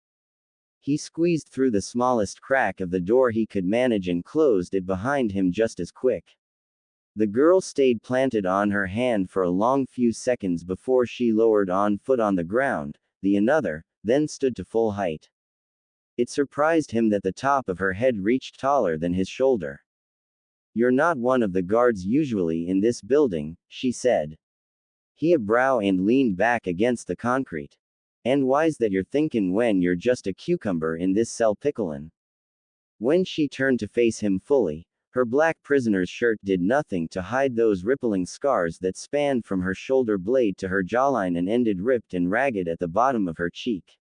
He squeezed through the smallest crack of the door he could manage and closed it behind him just as quick. The girl stayed planted on her hand for a long few seconds before she lowered on foot on the ground, the another, then stood to full height. It surprised him that the top of her head reached taller than his shoulder. You're not one of the guards usually in this building, she said. He a brow and leaned back against the concrete. And why's that you're thinking when you're just a cucumber in this cell picklin'? When she turned to face him fully, her black prisoner's shirt did nothing to hide those rippling scars that spanned from her shoulder blade to her jawline and ended ripped and ragged at the bottom of her cheek.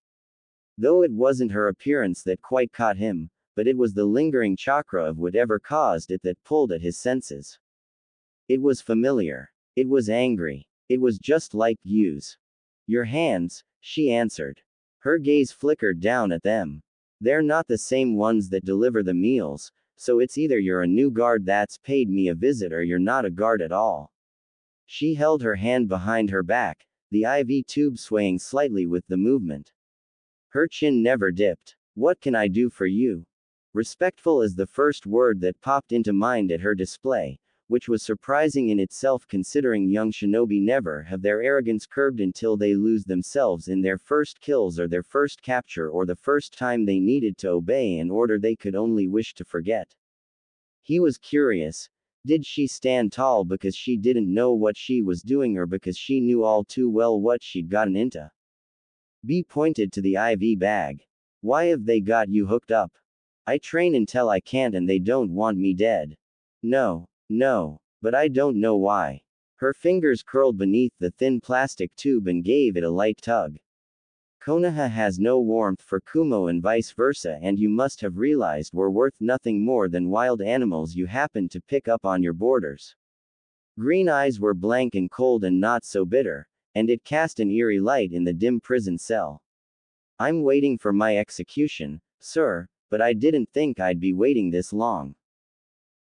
Though it wasn't her appearance that quite caught him, but it was the lingering chakra of whatever caused it that pulled at his senses. It was familiar. It was angry. It was just like Yu's. Your hands, she answered. Her gaze flickered down at them. They're not the same ones that deliver the meals, so it's either you're a new guard that's paid me a visit or you're not a guard at all. She held her hand behind her back, the IV tube swaying slightly with the movement. Her chin never dipped. What can I do for you? Respectful is the first word that popped into mind at her display, which was surprising in itself considering young shinobi never have their arrogance curbed until they lose themselves in their first kills or their first capture or the first time they needed to obey an order they could only wish to forget. He was curious. Did she stand tall because she didn't know what she was doing or because she knew all too well what she'd gotten into? B pointed to the IV bag. Why have they got you hooked up? I train until I can't and they don't want me dead. No, no, but I don't know why. Her fingers curled beneath the thin plastic tube and gave it a light tug. Konoha has no warmth for Kumo and vice versa, and you must have realized we're worth nothing more than wild animals you happen to pick up on your borders. Green eyes were blank and cold and not so bitter, and it cast an eerie light in the dim prison cell. I'm waiting for my execution, sir, but I didn't think I'd be waiting this long.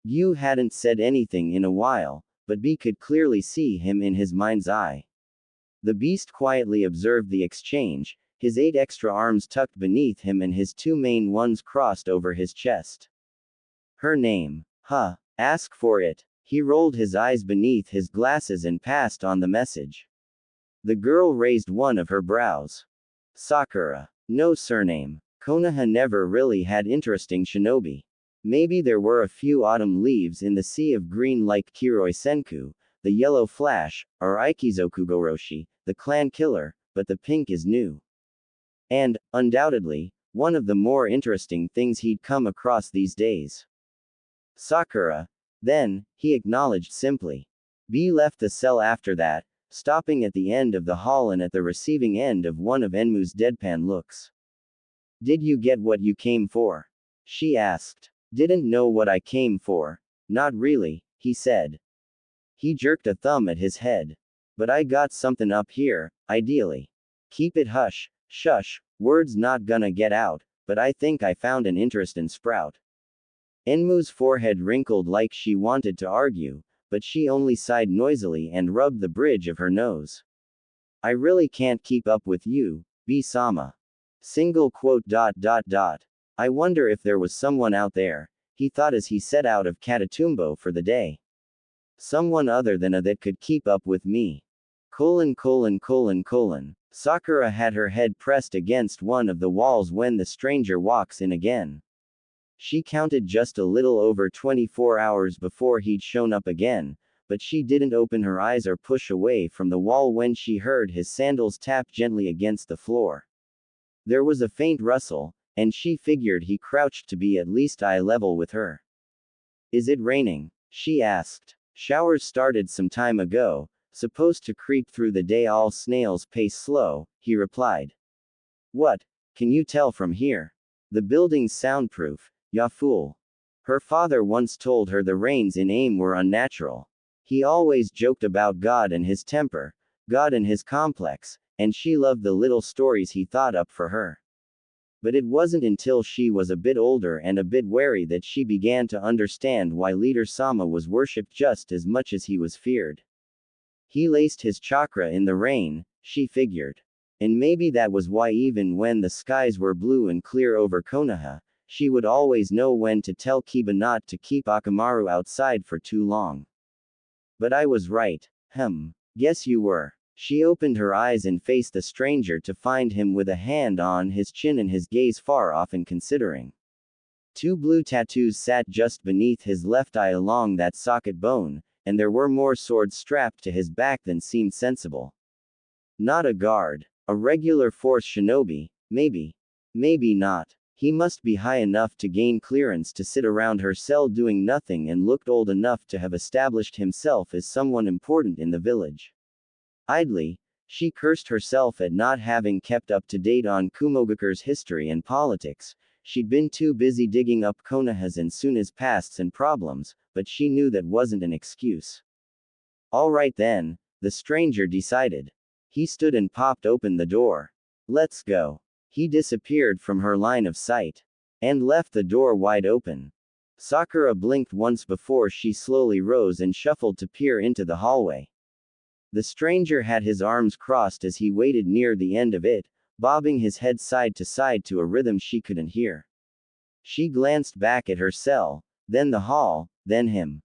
You hadn't said anything in a while, but B could clearly see him in his mind's eye. The beast quietly observed the exchange, his 8 extra arms tucked beneath him and his 2 main ones crossed over his chest. Her name. Huh. Ask for it. He rolled his eyes beneath his glasses and passed on the message. The girl raised one of her brows. Sakura. No surname. Konoha never really had interesting shinobi. Maybe there were a few autumn leaves in the sea of green like Kiroi Senku, the yellow flash, or Ikizokugoroshi, the clan killer, but the pink is new. And, undoubtedly, one of the more interesting things he'd come across these days. Sakura. Then, he acknowledged simply. B left the cell after that, stopping at the end of the hall and at the receiving end of one of Enmu's deadpan looks. Did you get what you came for? She asked. Didn't know what I came for. Not really, he said. He jerked a thumb at his head. But I got something up here, ideally. Keep it hush, shush, word's not gonna get out, but I think I found an interesting sprout. Enmu's forehead wrinkled like she wanted to argue, but she only sighed noisily and rubbed the bridge of her nose. I really can't keep up with you, B-sama. Single quote. I wonder if there was someone out there, he thought as he set out of Katatumbo for the day. Someone other than a that could keep up with me. Sakura had her head pressed against one of the walls when the stranger walks in again. She counted just a little over 24 hours before he'd shown up again, but she didn't open her eyes or push away from the wall when she heard his sandals tap gently against the floor. There was a faint rustle, and she figured he crouched to be at least eye level with her. Is it raining? She asked. Showers started some time ago, supposed to creep through the day, all snails pace slow, he replied. What? Can you tell from here? The building's soundproof, ya fool. Her father once told her the rains in AIM were unnatural. He always joked about God and his temper, God and his complex, and she loved the little stories he thought up for her. But it wasn't until she was a bit older and a bit wary that she began to understand why Leader Sama was worshipped just as much as he was feared. He laced his chakra in the rain, she figured. And maybe that was why even when the skies were blue and clear over Konoha, she would always know when to tell Kiba not to keep Akamaru outside for too long. But I was right. Guess you were. She opened her eyes and faced the stranger to find him with a hand on his chin and his gaze far off and considering. 2 blue tattoos sat just beneath his left eye along that socket bone, and there were more swords strapped to his back than seemed sensible. Not a guard. A regular force shinobi, maybe. Maybe not. He must be high enough to gain clearance to sit around her cell doing nothing and looked old enough to have established himself as someone important in the village. Idly, she cursed herself at not having kept up to date on Kumogakure's history and politics. She'd been too busy digging up Konoha's and Suna's pasts and problems, but she knew that wasn't an excuse. All right then, the stranger decided. He stood and popped open the door. Let's go. He disappeared from her line of sight. And left the door wide open. Sakura blinked once before she slowly rose and shuffled to peer into the hallway. The stranger had his arms crossed as he waited near the end of it, bobbing his head side to side to a rhythm she couldn't hear. She glanced back at her cell, then the hall, then him.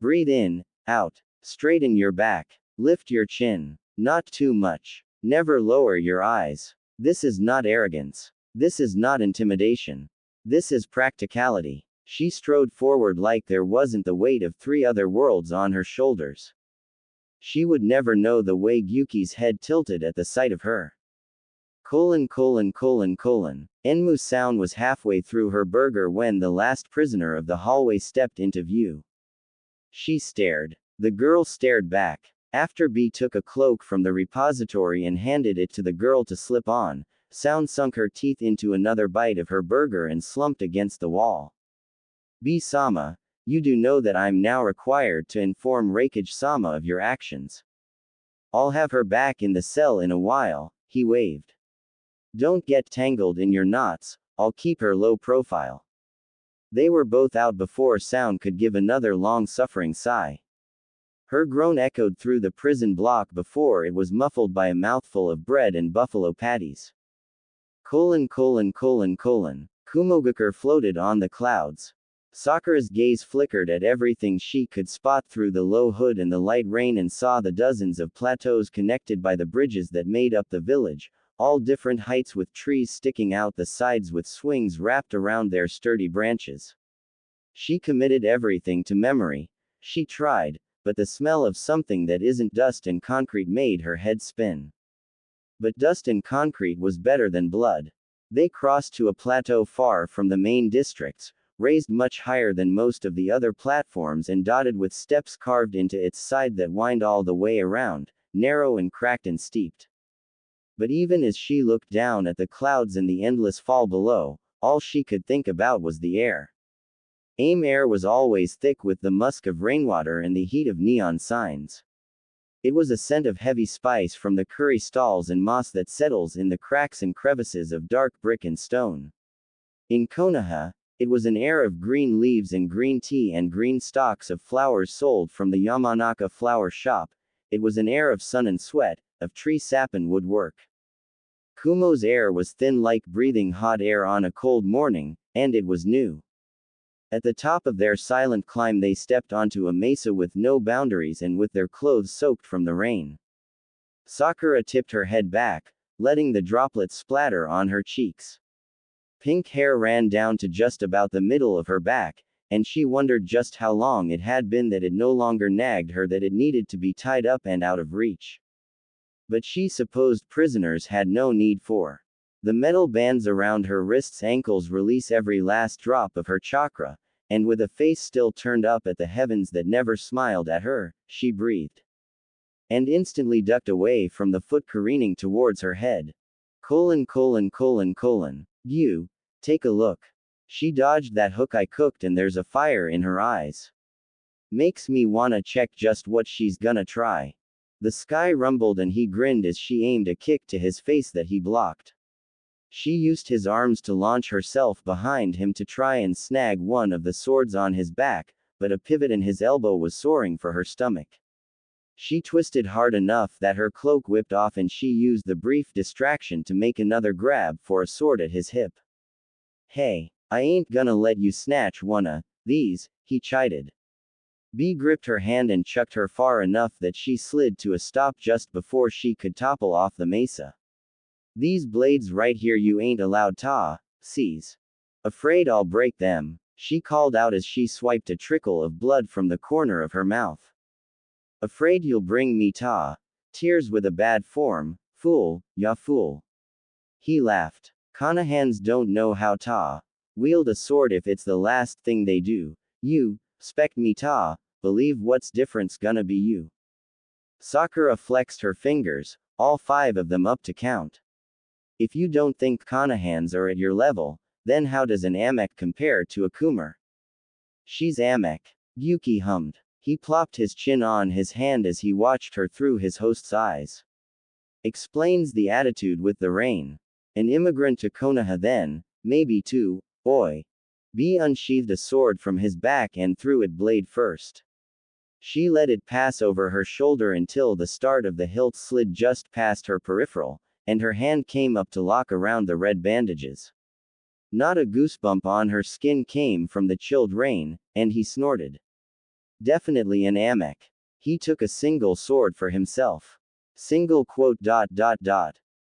Breathe in, out. Straighten your back. Lift your chin. Not too much. Never lower your eyes. This is not arrogance. This is not intimidation. This is practicality. She strode forward like there wasn't the weight of 3 other worlds on her shoulders. She would never know the way Gyuki's head tilted at the sight of her. Enmu's sound was halfway through her burger when the last prisoner of the hallway stepped into view. She stared. The girl stared back. After B took a cloak from the repository and handed it to the girl to slip on, Sound sunk her teeth into another bite of her burger and slumped against the wall. B-sama, you do know that I'm now required to inform Raikage-sama of your actions. I'll have her back in the cell in a while, he waved. Don't get tangled in your knots, I'll keep her low profile. They were both out before Sound could give another long-suffering sigh. Her groan echoed through the prison block before it was muffled by a mouthful of bread and buffalo patties. Kumogakure floated on the clouds. Sakura's gaze flickered at everything she could spot through the low hood and the light rain and saw the dozens of plateaus connected by the bridges that made up the village, all different heights with trees sticking out the sides with swings wrapped around their sturdy branches. She committed everything to memory. She tried, but the smell of something that isn't dust and concrete made her head spin. But dust and concrete was better than blood. They crossed to a plateau far from the main districts, raised much higher than most of the other platforms and dotted with steps carved into its side that wind all the way around, narrow and cracked and steeped. But even as she looked down at the clouds and the endless fall below, all she could think about was the air. Air was always thick with the musk of rainwater and the heat of neon signs. It was a scent of heavy spice from the curry stalls and moss that settles in the cracks and crevices of dark brick and stone. In Konoha, it was an air of green leaves and green tea and green stalks of flowers sold from the Yamanaka flower shop. It was an air of sun and sweat, of tree sap and woodwork. Kumo's air was thin like breathing hot air on a cold morning, and it was new. At the top of their silent climb they stepped onto a mesa with no boundaries and with their clothes soaked from the rain. Sakura tipped her head back, letting the droplets splatter on her cheeks. Pink hair ran down to just about the middle of her back, and she wondered just how long it had been that it no longer nagged her that it needed to be tied up and out of reach. But she supposed prisoners had no need for. The metal bands around her wrists' ankles release every last drop of her chakra, and with a face still turned up at the heavens that never smiled at her, she breathed. And instantly ducked away from the foot careening towards her head. You, take a look. She dodged that hook I cooked and there's a fire in her eyes. Makes me wanna check just what she's gonna try. The sky rumbled and he grinned as she aimed a kick to his face that he blocked. She used his arms to launch herself behind him to try and snag one of the swords on his back, but a pivot in his elbow was soaring for her stomach. She twisted hard enough that her cloak whipped off and she used the brief distraction to make another grab for a sword at his hip. Hey, I ain't gonna let you snatch one of these, he chided. B gripped her hand and chucked her far enough that she slid to a stop just before she could topple off the mesa. These blades right here you ain't allowed to seize. Afraid I'll break them, she called out as she swiped a trickle of blood from the corner of her mouth. Afraid you'll bring me tears with a bad form, fool, ya fool. He laughed. Konahans don't know how to wield a sword if it's the last thing they do. You, expect me to believe what's different's gonna be you. Sakura flexed her fingers, all 5 of them up to count. If you don't think Konahans are at your level, then how does an Amek compare to a Kumar? She's Amek. Yuki hummed. He plopped his chin on his hand as he watched her through his host's eyes. Explains the attitude with the rain. An immigrant to Konoha then, maybe too, oi. B unsheathed a sword from his back and threw it blade first. She let it pass over her shoulder until the start of the hilt slid just past her peripheral, and her hand came up to lock around the red bandages. Not a goosebump on her skin came from the chilled rain, and he snorted. Definitely an Amek. He took a single sword for himself. Single quote.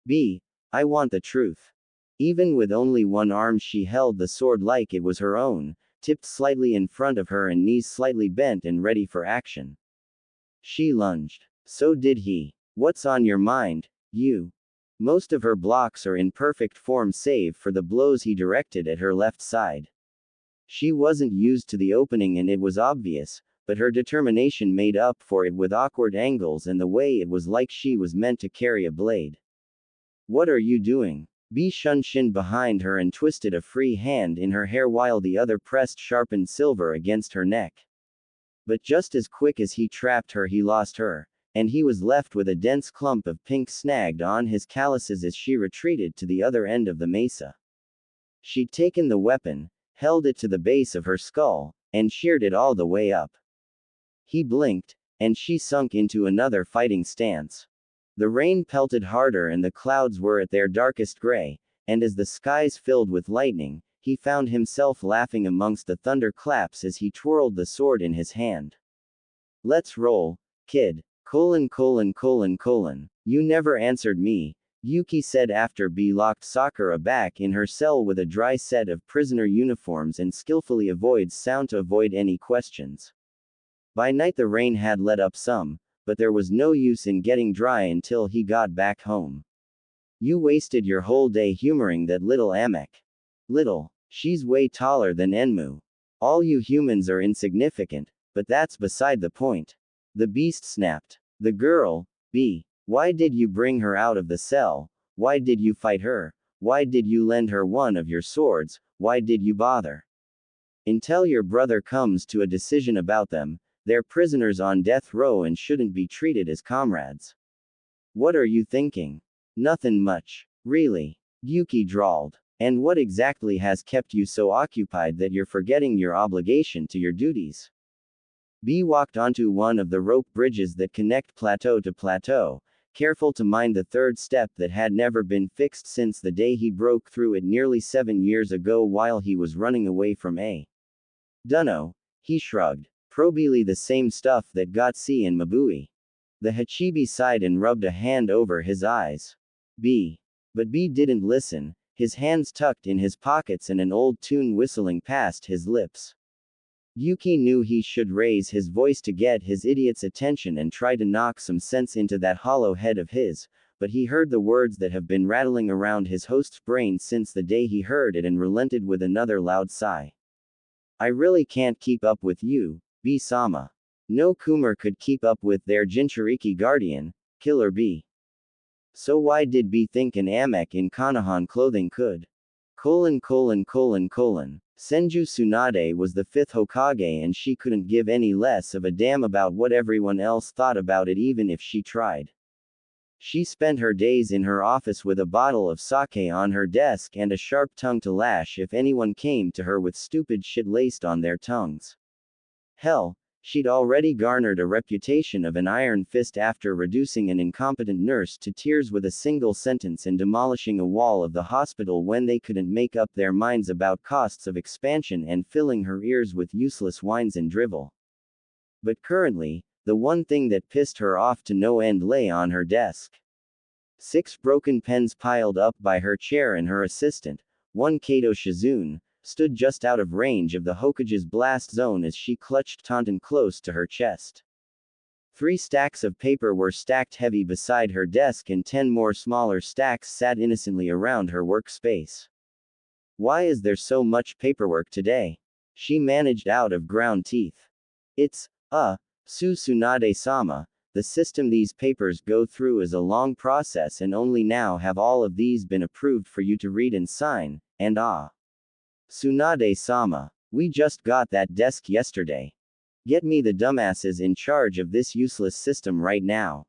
B. I want the truth. Even with only one arm she held the sword like it was her own, tipped slightly in front of her and knees slightly bent and ready for action. She lunged. So did he. What's on your mind, you? Most of her blocks are in perfect form save for the blows he directed at her left side. She wasn't used to the opening and it was obvious, but her determination made up for it with awkward angles and the way it was like she was meant to carry a blade. What are you doing? B shunned Shin behind her and twisted a free hand in her hair while the other pressed sharpened silver against her neck. But just as quick as he trapped her, he lost her, and he was left with a dense clump of pink snagged on his calluses as she retreated to the other end of the mesa. She'd taken the weapon, held it to the base of her skull, and sheared it all the way up. He blinked, and she sunk into another fighting stance. The rain pelted harder and the clouds were at their darkest gray, and as the skies filled with lightning, he found himself laughing amongst the thunderclaps as he twirled the sword in his hand. Let's roll, kid. : You never answered me, Yuki said after B locked Sakura back in her cell with a dry set of prisoner uniforms and skillfully avoids sound to avoid any questions. By night the rain had let up some, but there was no use in getting dry until he got back home. You wasted your whole day humoring that little Amek. Little. She's way taller than Enmu. All you humans are insignificant, but that's beside the point. The beast snapped. The girl, B. Why did you bring her out of the cell? Why did you fight her? Why did you lend her one of your swords? Why did you bother? Until your brother comes to a decision about them, they're prisoners on death row and shouldn't be treated as comrades. What are you thinking? Nothing much. Really. Yuki drawled. And what exactly has kept you so occupied that you're forgetting your obligation to your duties? B walked onto one of the rope bridges that connect plateau to plateau, careful to mind the third step that had never been fixed since the day he broke through it nearly 7 years ago while he was running away from A. Dunno. He shrugged. Probably the same stuff that got C in Mabui. The Hachibi sighed and rubbed a hand over his eyes. B. But B didn't listen, his hands tucked in his pockets and an old tune whistling past his lips. Yuki knew he should raise his voice to get his idiot's attention and try to knock some sense into that hollow head of his, but he heard the words that have been rattling around his host's brain since the day he heard it and relented with another loud sigh. I really can't keep up with you, B-sama. No Kumar could keep up with their Jinchuriki guardian, Killer B. So why did B think an Amek in Konohan clothing could? : Senju Tsunade was the 5th Hokage and she couldn't give any less of a damn about what everyone else thought about it even if she tried. She spent her days in her office with a bottle of sake on her desk and a sharp tongue to lash if anyone came to her with stupid shit laced on their tongues. Hell, she'd already garnered a reputation of an iron fist after reducing an incompetent nurse to tears with a single sentence and demolishing a wall of the hospital when they couldn't make up their minds about costs of expansion and filling her ears with useless whines and drivel. But currently, the one thing that pissed her off to no end lay on her desk. 6 broken pens piled up by her chair and her assistant, one Kato Shizune, stood just out of range of the Hokage's blast zone as she clutched Taunton close to her chest. 3 stacks of paper were stacked heavy beside her desk and 10 more smaller stacks sat innocently around her workspace. Why is there so much paperwork today? She managed out of ground teeth. It's, Tsunade-sama, the system these papers go through is a long process and only now have all of these been approved for you to read and sign, and Tsunade-sama, we just got that desk yesterday. Get me the dumbasses in charge of this useless system right now.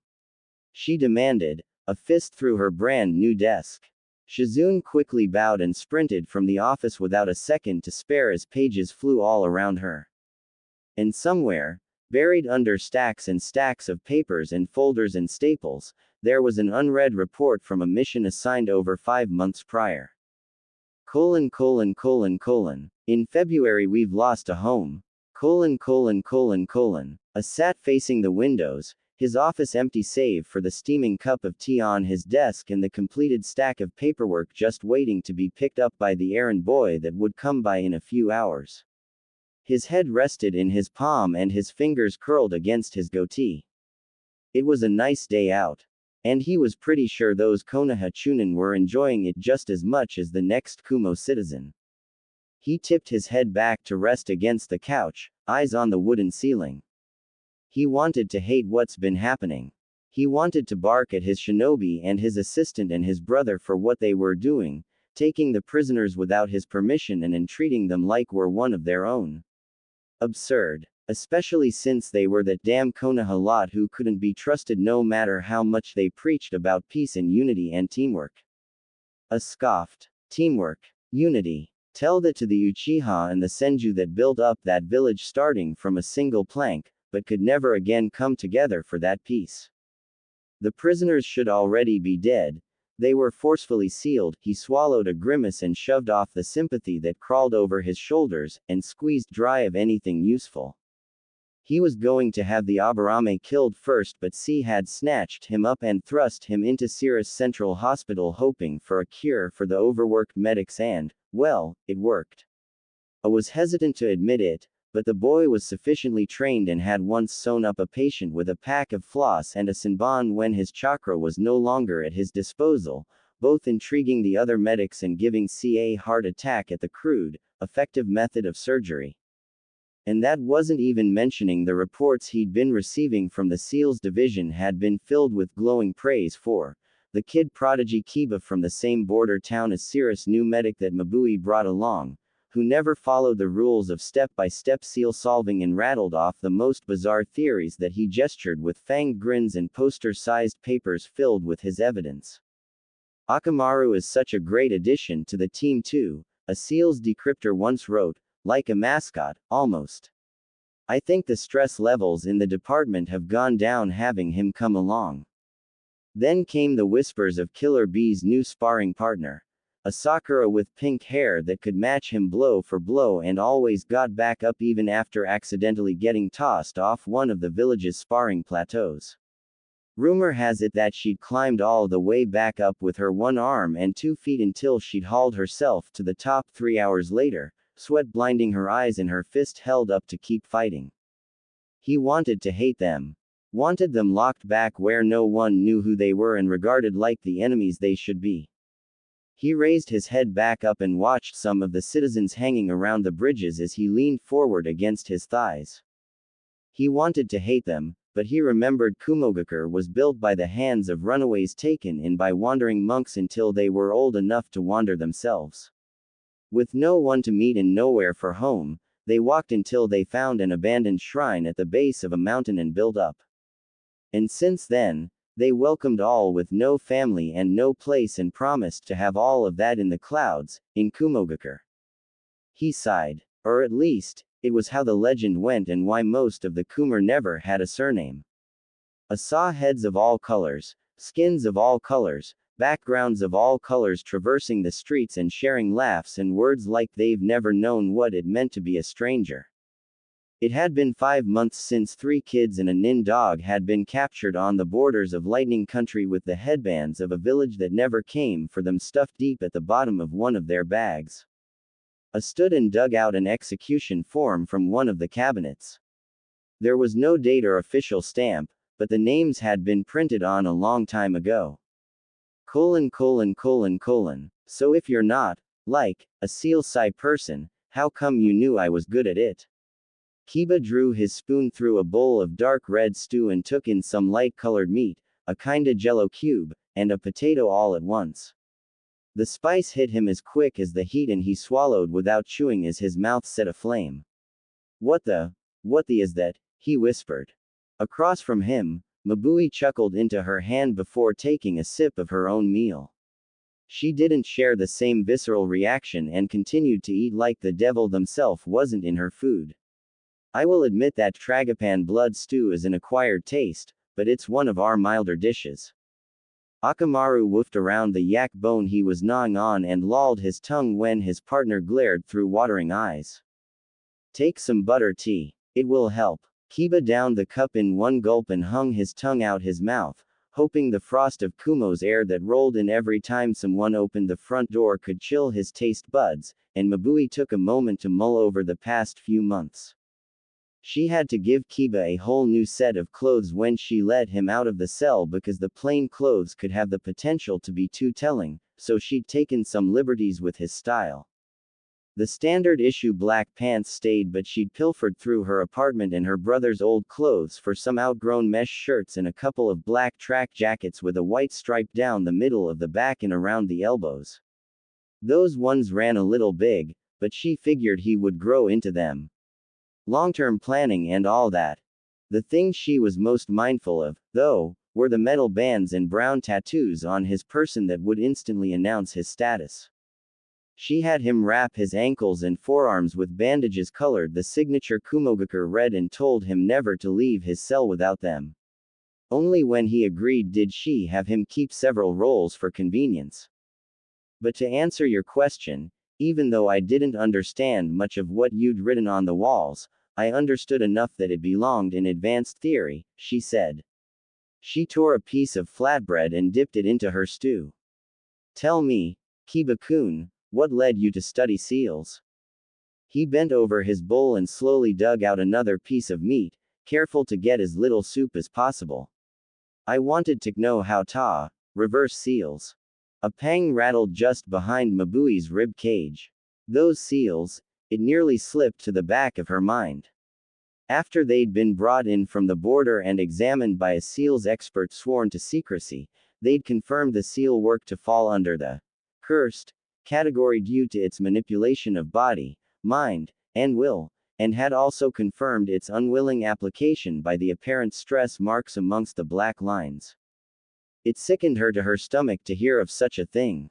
She demanded, a fist through her brand new desk. Shizune quickly bowed and sprinted from the office without a second to spare as pages flew all around her. And somewhere, buried under stacks and stacks of papers and folders and staples, there was an unread report from a mission assigned over 5 months prior. : In February we've lost a home. : A sat facing the windows, his office empty save for the steaming cup of tea on his desk and the completed stack of paperwork just waiting to be picked up by the errand boy that would come by in a few hours. His head rested in his palm and his fingers curled against his goatee. It was a nice day out. And he was pretty sure those Konoha Chunin were enjoying it just as much as the next Kumo citizen. He tipped his head back to rest against the couch, eyes on the wooden ceiling. He wanted to hate what's been happening. He wanted to bark at his shinobi and his assistant and his brother for what they were doing, taking the prisoners without his permission and entreating them like were one of their own. Absurd. Especially since they were that damn Konoha lot who couldn't be trusted no matter how much they preached about peace and unity and teamwork. Scoffed. Teamwork. Unity. Tell that to the Uchiha and the Senju that built up that village starting from a single plank, but could never again come together for that peace. The prisoners should already be dead. They were forcefully sealed. He swallowed a grimace and shoved off the sympathy that crawled over his shoulders, and squeezed dry of anything useful. He was going to have the Aburame killed first, but C had snatched him up and thrust him into Sirius Central Hospital hoping for a cure for the overworked medics and, well, it worked. I was hesitant to admit it, but the boy was sufficiently trained and had once sewn up a patient with a pack of floss and a Senbon when his chakra was no longer at his disposal, both intriguing the other medics and giving C a heart attack at the crude, effective method of surgery. And that wasn't even mentioning the reports he'd been receiving from the SEALs division had been filled with glowing praise for the kid prodigy Kiba from the same border town as Sirius new medic that Mabui brought along, who never followed the rules of step-by-step SEAL solving and rattled off the most bizarre theories that he gestured with fanged grins and poster-sized papers filled with his evidence. Akamaru is such a great addition to the team too, a SEALs decryptor once wrote, like a mascot, almost. I think the stress levels in the department have gone down having him come along. Then came the whispers of Killer Bee's new sparring partner. A Sakura with pink hair that could match him blow for blow and always got back up even after accidentally getting tossed off one of the village's sparring plateaus. Rumor has it that she'd climbed all the way back up with her 1 arm and 2 feet until she'd hauled herself to the top 3 hours later, sweat blinding her eyes and her fist held up to keep fighting. He wanted to hate them. Wanted them locked back where no one knew who they were and regarded like the enemies they should be. He raised his head back up and watched some of the citizens hanging around the bridges as he leaned forward against his thighs. He wanted to hate them, but he remembered Kumogakure was built by the hands of runaways taken in by wandering monks until they were old enough to wander themselves. With no one to meet and nowhere for home, they walked until they found an abandoned shrine at the base of a mountain and built up. And since then, they welcomed all with no family and no place and promised to have all of that in the clouds, in Kumogakure. He sighed. Or at least, it was how the legend went and why most of the Kumar never had a surname. I saw heads of all colors, skins of all colors, backgrounds of all colors traversing the streets and sharing laughs and words like they've never known what it meant to be a stranger. It had been 5 months since 3 kids and a nin dog had been captured on the borders of Lightning Country with the headbands of a village that never came for them stuffed deep at the bottom of one of their bags. I stood and dug out an execution form from one of the cabinets. There was no date or official stamp, but the names had been printed on a long time ago. : So if you're not, like, a Seal Psi person, how come you knew I was good at it? Kiba drew his spoon through a bowl of dark red stew and took in some light-colored meat, a kinda jello cube, and a potato all at once. The spice hit him as quick as the heat and he swallowed without chewing as his mouth set aflame. What the is that? He whispered. Across from him, Mabui chuckled into her hand before taking a sip of her own meal. She didn't share the same visceral reaction and continued to eat like the devil themself wasn't in her food. I will admit that Tragapan blood stew is an acquired taste, but it's one of our milder dishes. Akamaru woofed around the yak bone he was gnawing on and lolled his tongue when his partner glared through watering eyes. Take some butter tea. It will help. Kiba downed the cup in one gulp and hung his tongue out his mouth, hoping the frost of Kumo's air that rolled in every time someone opened the front door could chill his taste buds, and Mabui took a moment to mull over the past few months. She had to give Kiba a whole new set of clothes when she let him out of the cell because the plain clothes could have the potential to be too telling, so she'd taken some liberties with his style. The standard issue black pants stayed, but she'd pilfered through her apartment and her brother's old clothes for some outgrown mesh shirts and a couple of black track jackets with a white stripe down the middle of the back and around the elbows. Those ones ran a little big, but she figured he would grow into them. Long-term planning and all that. The thing she was most mindful of, though, were the metal bands and brown tattoos on his person that would instantly announce his status. She had him wrap his ankles and forearms with bandages colored the signature Kumogakure red and told him never to leave his cell without them. Only when he agreed did she have him keep several rolls for convenience. But to answer your question, even though I didn't understand much of what you'd written on the walls, I understood enough that it belonged in advanced theory, she said. She tore a piece of flatbread and dipped it into her stew. Tell me, Kiba-kun, what led you to study seals? He bent over his bowl and slowly dug out another piece of meat, careful to get as little soup as possible. I wanted to know how to reverse seals. A pang rattled just behind Mabui's rib cage. Those seals, it nearly slipped to the back of her mind. After they'd been brought in from the border and examined by a seals expert sworn to secrecy, they'd confirmed the seal worked to fall under the cursed category due to its manipulation of body, mind, and will, and had also confirmed its unwilling application by the apparent stress marks amongst the black lines. It sickened her to her stomach to hear of such a thing.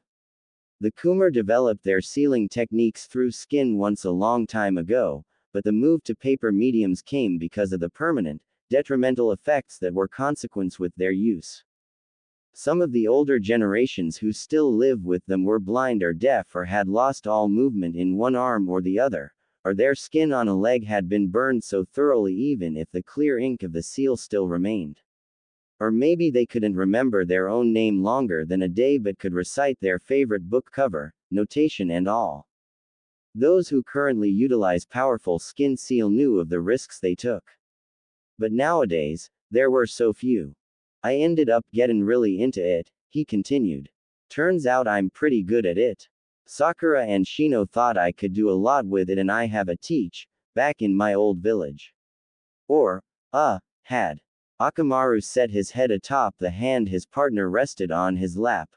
The Kumar developed their sealing techniques through skin once a long time ago, but the move to paper mediums came because of the permanent, detrimental effects that were consequent with their use. Some of the older generations who still live with them were blind or deaf or had lost all movement in one arm or the other, or their skin on a leg had been burned so thoroughly even if the clear ink of the seal still remained. Or maybe they couldn't remember their own name longer than a day but could recite their favorite book cover, notation and all. Those who currently utilize powerful skin seal knew of the risks they took. But nowadays, there were so few. I ended up getting really into it, he continued. Turns out I'm pretty good at it. Sakura and Shino thought I could do a lot with it and I have a teach, back in my old village. Or, had. Akamaru set his head atop the hand his partner rested on his lap.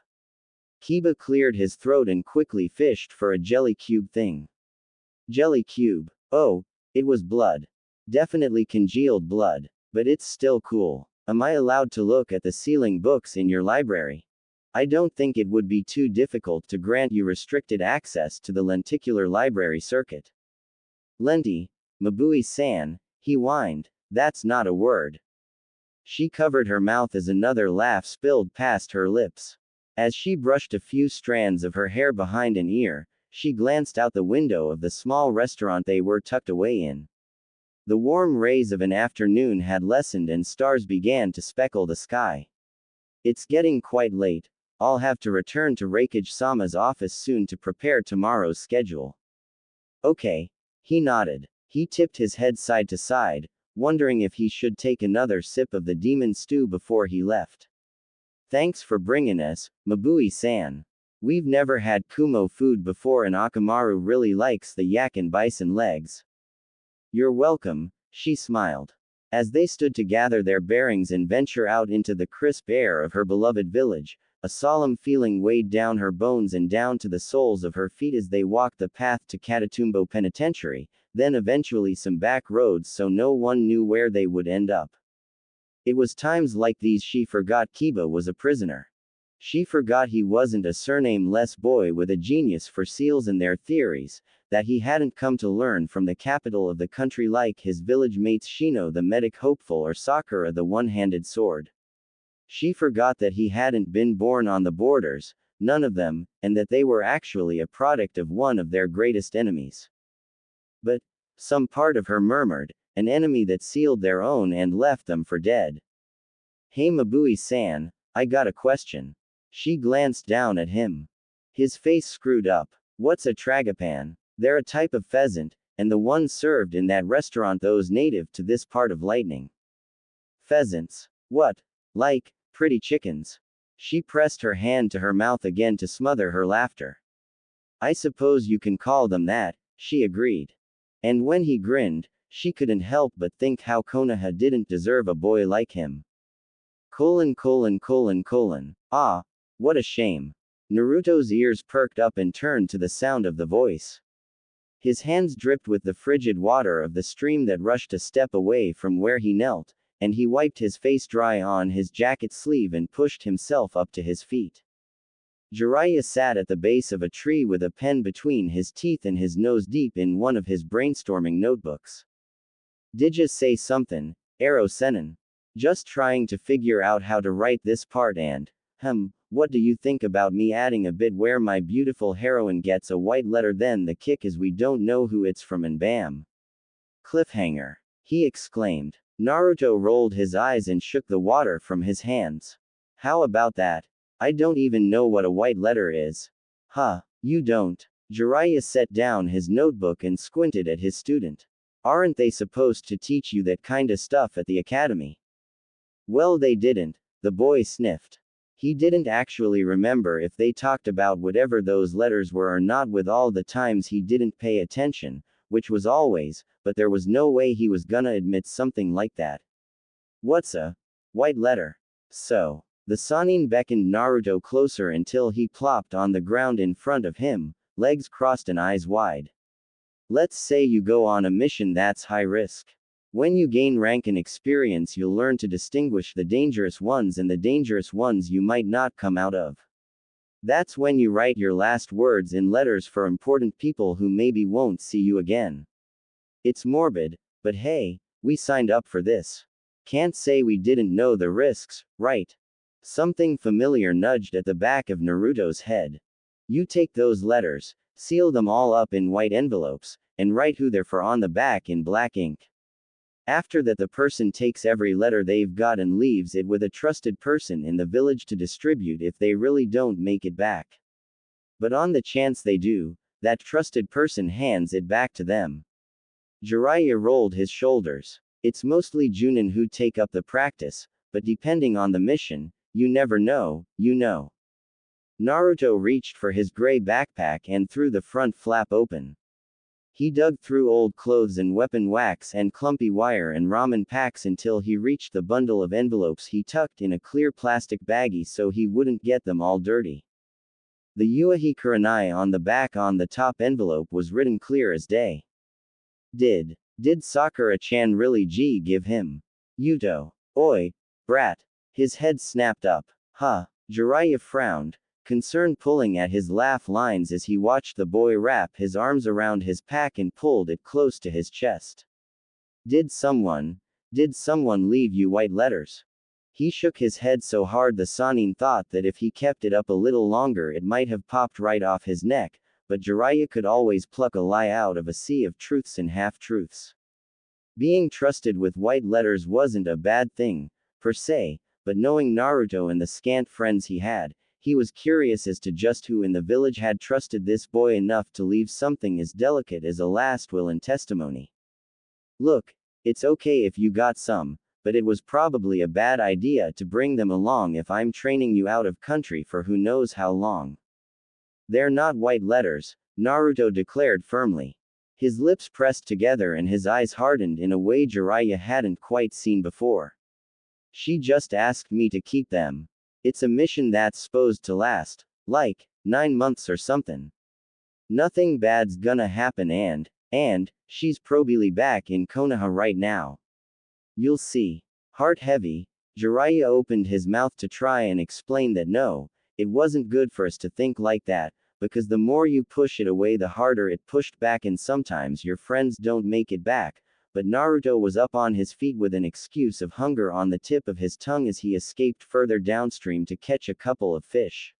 Kiba cleared his throat and quickly fished for a jelly cube thing. Jelly cube. Oh, it was blood. Definitely congealed blood. But it's still cool. Am I allowed to look at the sealing books in your library? I don't think it would be too difficult to grant you restricted access to the lenticular library circuit. Lenti, Mabui-san, he whined, that's not a word. She covered her mouth as another laugh spilled past her lips. As she brushed a few strands of her hair behind an ear, she glanced out the window of the small restaurant they were tucked away in. The warm rays of an afternoon had lessened and stars began to speckle the sky. It's getting quite late. I'll have to return to Reikage-sama's office soon to prepare tomorrow's schedule. Okay. He nodded. He tipped his head side to side, wondering if he should take another sip of the demon stew before he left. Thanks for bringing us, Mabui-san. We've never had Kumo food before and Akamaru really likes the yak and bison legs. You're welcome, she smiled. As they stood to gather their bearings and venture out into the crisp air of her beloved village, a solemn feeling weighed down her bones and down to the soles of her feet as they walked the path to Katatumbo Penitentiary, then eventually some back roads so no one knew where they would end up. It was times like these she forgot Kiba was a prisoner. She forgot he wasn't a surname-less boy with a genius for seals and their theories, that he hadn't come to learn from the capital of the country like his village mates Shino the medic hopeful or Sakura the one-handed sword. She forgot that he hadn't been born on the borders, none of them, and that they were actually a product of one of their greatest enemies. But, some part of her murmured, an enemy that sealed their own and left them for dead. Hey Mabui-san, I got a question. She glanced down at him. His face screwed up. What's a tragapan? They're a type of pheasant, and the ones served in that restaurant those native to this part of Lightning. Pheasants? What? Like, pretty chickens? She pressed her hand to her mouth again to smother her laughter. I suppose you can call them that, she agreed. And when he grinned, she couldn't help but think how Konoha didn't deserve a boy like him. Ah, what a shame. Naruto's ears perked up and turned to the sound of the voice. His hands dripped with the frigid water of the stream that rushed a step away from where he knelt, and he wiped his face dry on his jacket sleeve and pushed himself up to his feet. Jiraiya sat at the base of a tree with a pen between his teeth and his nose deep in one of his brainstorming notebooks. Didja say something, Arrow Senin? Just trying to figure out how to write this part and, what do you think about me adding a bit where my beautiful heroine gets a white letter then the kick is we don't know who it's from and bam. Cliffhanger. He exclaimed. Naruto rolled his eyes and shook the water from his hands. How about that? I don't even know what a white letter is. Huh, you don't. Jiraiya set down his notebook and squinted at his student. Aren't they supposed to teach you that kinda stuff at the academy? Well, they didn't, the boy sniffed. He didn't actually remember if they talked about whatever those letters were or not with all the times he didn't pay attention, which was always, but there was no way he was gonna admit something like that. What's a white letter? So, the Sannin beckoned Naruto closer until he plopped on the ground in front of him, legs crossed and eyes wide. Let's say you go on a mission that's high risk. When you gain rank and experience, you'll learn to distinguish the dangerous ones and the dangerous ones you might not come out of. That's when you write your last words in letters for important people who maybe won't see you again. It's morbid, but hey, we signed up for this. Can't say we didn't know the risks, right? Something familiar nudged at the back of Naruto's head. You take those letters, seal them all up in white envelopes, and write who they're for on the back in black ink. After that, the person takes every letter they've got and leaves it with a trusted person in the village to distribute if they really don't make it back. But on the chance they do, that trusted person hands it back to them. Jiraiya rolled his shoulders. It's mostly Junin who take up the practice, but depending on the mission, you never know, you know. Naruto reached for his gray backpack and threw the front flap open. He dug through old clothes and weapon wax and clumpy wire and ramen packs until he reached the bundle of envelopes he tucked in a clear plastic baggie so he wouldn't get them all dirty. The Yuahi Kurenai on the back on the top envelope was written clear as day. Did Sakura-chan really give him? Yuto. Oi, brat. His head snapped up. Huh. Jiraiya frowned, concern pulling at his laugh lines as he watched the boy wrap his arms around his pack and pulled it close to his chest. Did someone leave you white letters? He shook his head so hard the Sannin thought that if he kept it up a little longer it might have popped right off his neck, but Jiraiya could always pluck a lie out of a sea of truths and half-truths. Being trusted with white letters wasn't a bad thing, per se, but knowing Naruto and the scant friends he had, he was curious as to just who in the village had trusted this boy enough to leave something as delicate as a last will and testimony. Look, it's okay if you got some, but it was probably a bad idea to bring them along if I'm training you out of country for who knows how long. They're not white letters, Naruto declared firmly. His lips pressed together and his eyes hardened in a way Jiraiya hadn't quite seen before. She just asked me to keep them. It's a mission that's supposed to last, like, 9 months or something. Nothing bad's gonna happen and, she's probably back in Konoha right now. You'll see. Heart heavy, Jiraiya opened his mouth to try and explain that no, it wasn't good for us to think like that, because the more you push it away the harder it pushed back and sometimes your friends don't make it back, but Naruto was up on his feet with an excuse of hunger on the tip of his tongue as he escaped further downstream to catch a couple of fish.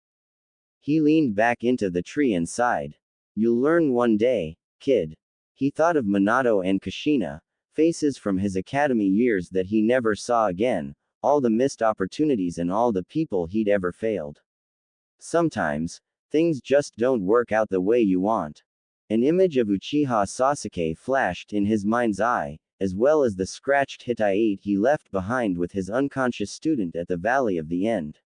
He leaned back into the tree and sighed. You'll learn one day, kid. He thought of Minato and Kushina, faces from his academy years that he never saw again, all the missed opportunities and all the people he'd ever failed. Sometimes, things just don't work out the way you want. An image of Uchiha Sasuke flashed in his mind's eye, as well as the scratched Hittite he left behind with his unconscious student at the Valley of the End.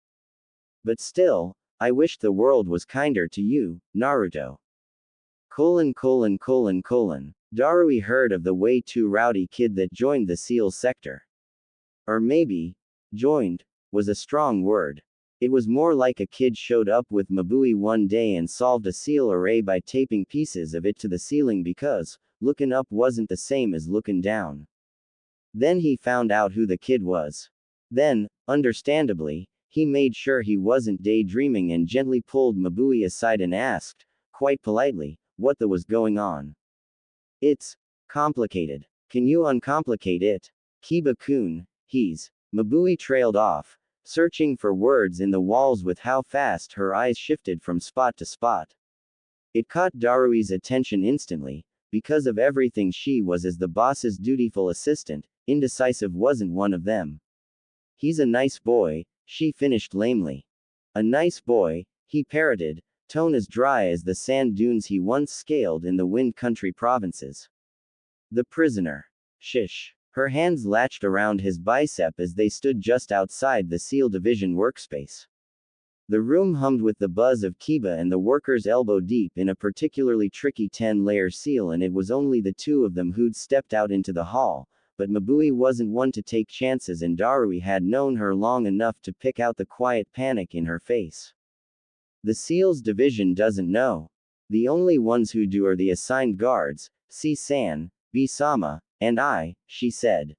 But still, I wish the world was kinder to you, Naruto. Darui heard of the way too rowdy kid that joined the SEALs sector. Or maybe, joined, was a strong word. It was more like a kid showed up with Mabui one day and solved a SEAL array by taping pieces of it to the ceiling because, looking up wasn't the same as looking down. Then he found out who the kid was. Then, understandably, he made sure he wasn't daydreaming and gently pulled Mabui aside and asked, quite politely, what the was going on. It's complicated. Can you uncomplicate it? Kiba-kun, he's. Mabui trailed off, searching for words in the walls with how fast her eyes shifted from spot to spot. It caught Darui's attention instantly, because of everything she was as the boss's dutiful assistant, indecisive wasn't one of them. He's a nice boy, she finished lamely. A nice boy, he parroted, tone as dry as the sand dunes he once scaled in the Wind Country provinces. The prisoner. Shish. Her hands latched around his bicep as they stood just outside the SEAL Division workspace. The room hummed with the buzz of Kiba and the workers elbow deep in a particularly tricky 10-layer seal, and it was only the two of them who'd stepped out into the hall, but Mabui wasn't one to take chances and Darui had known her long enough to pick out the quiet panic in her face. The SEALs Division doesn't know. The only ones who do are the assigned guards, C-san, B-sama, and I, she said.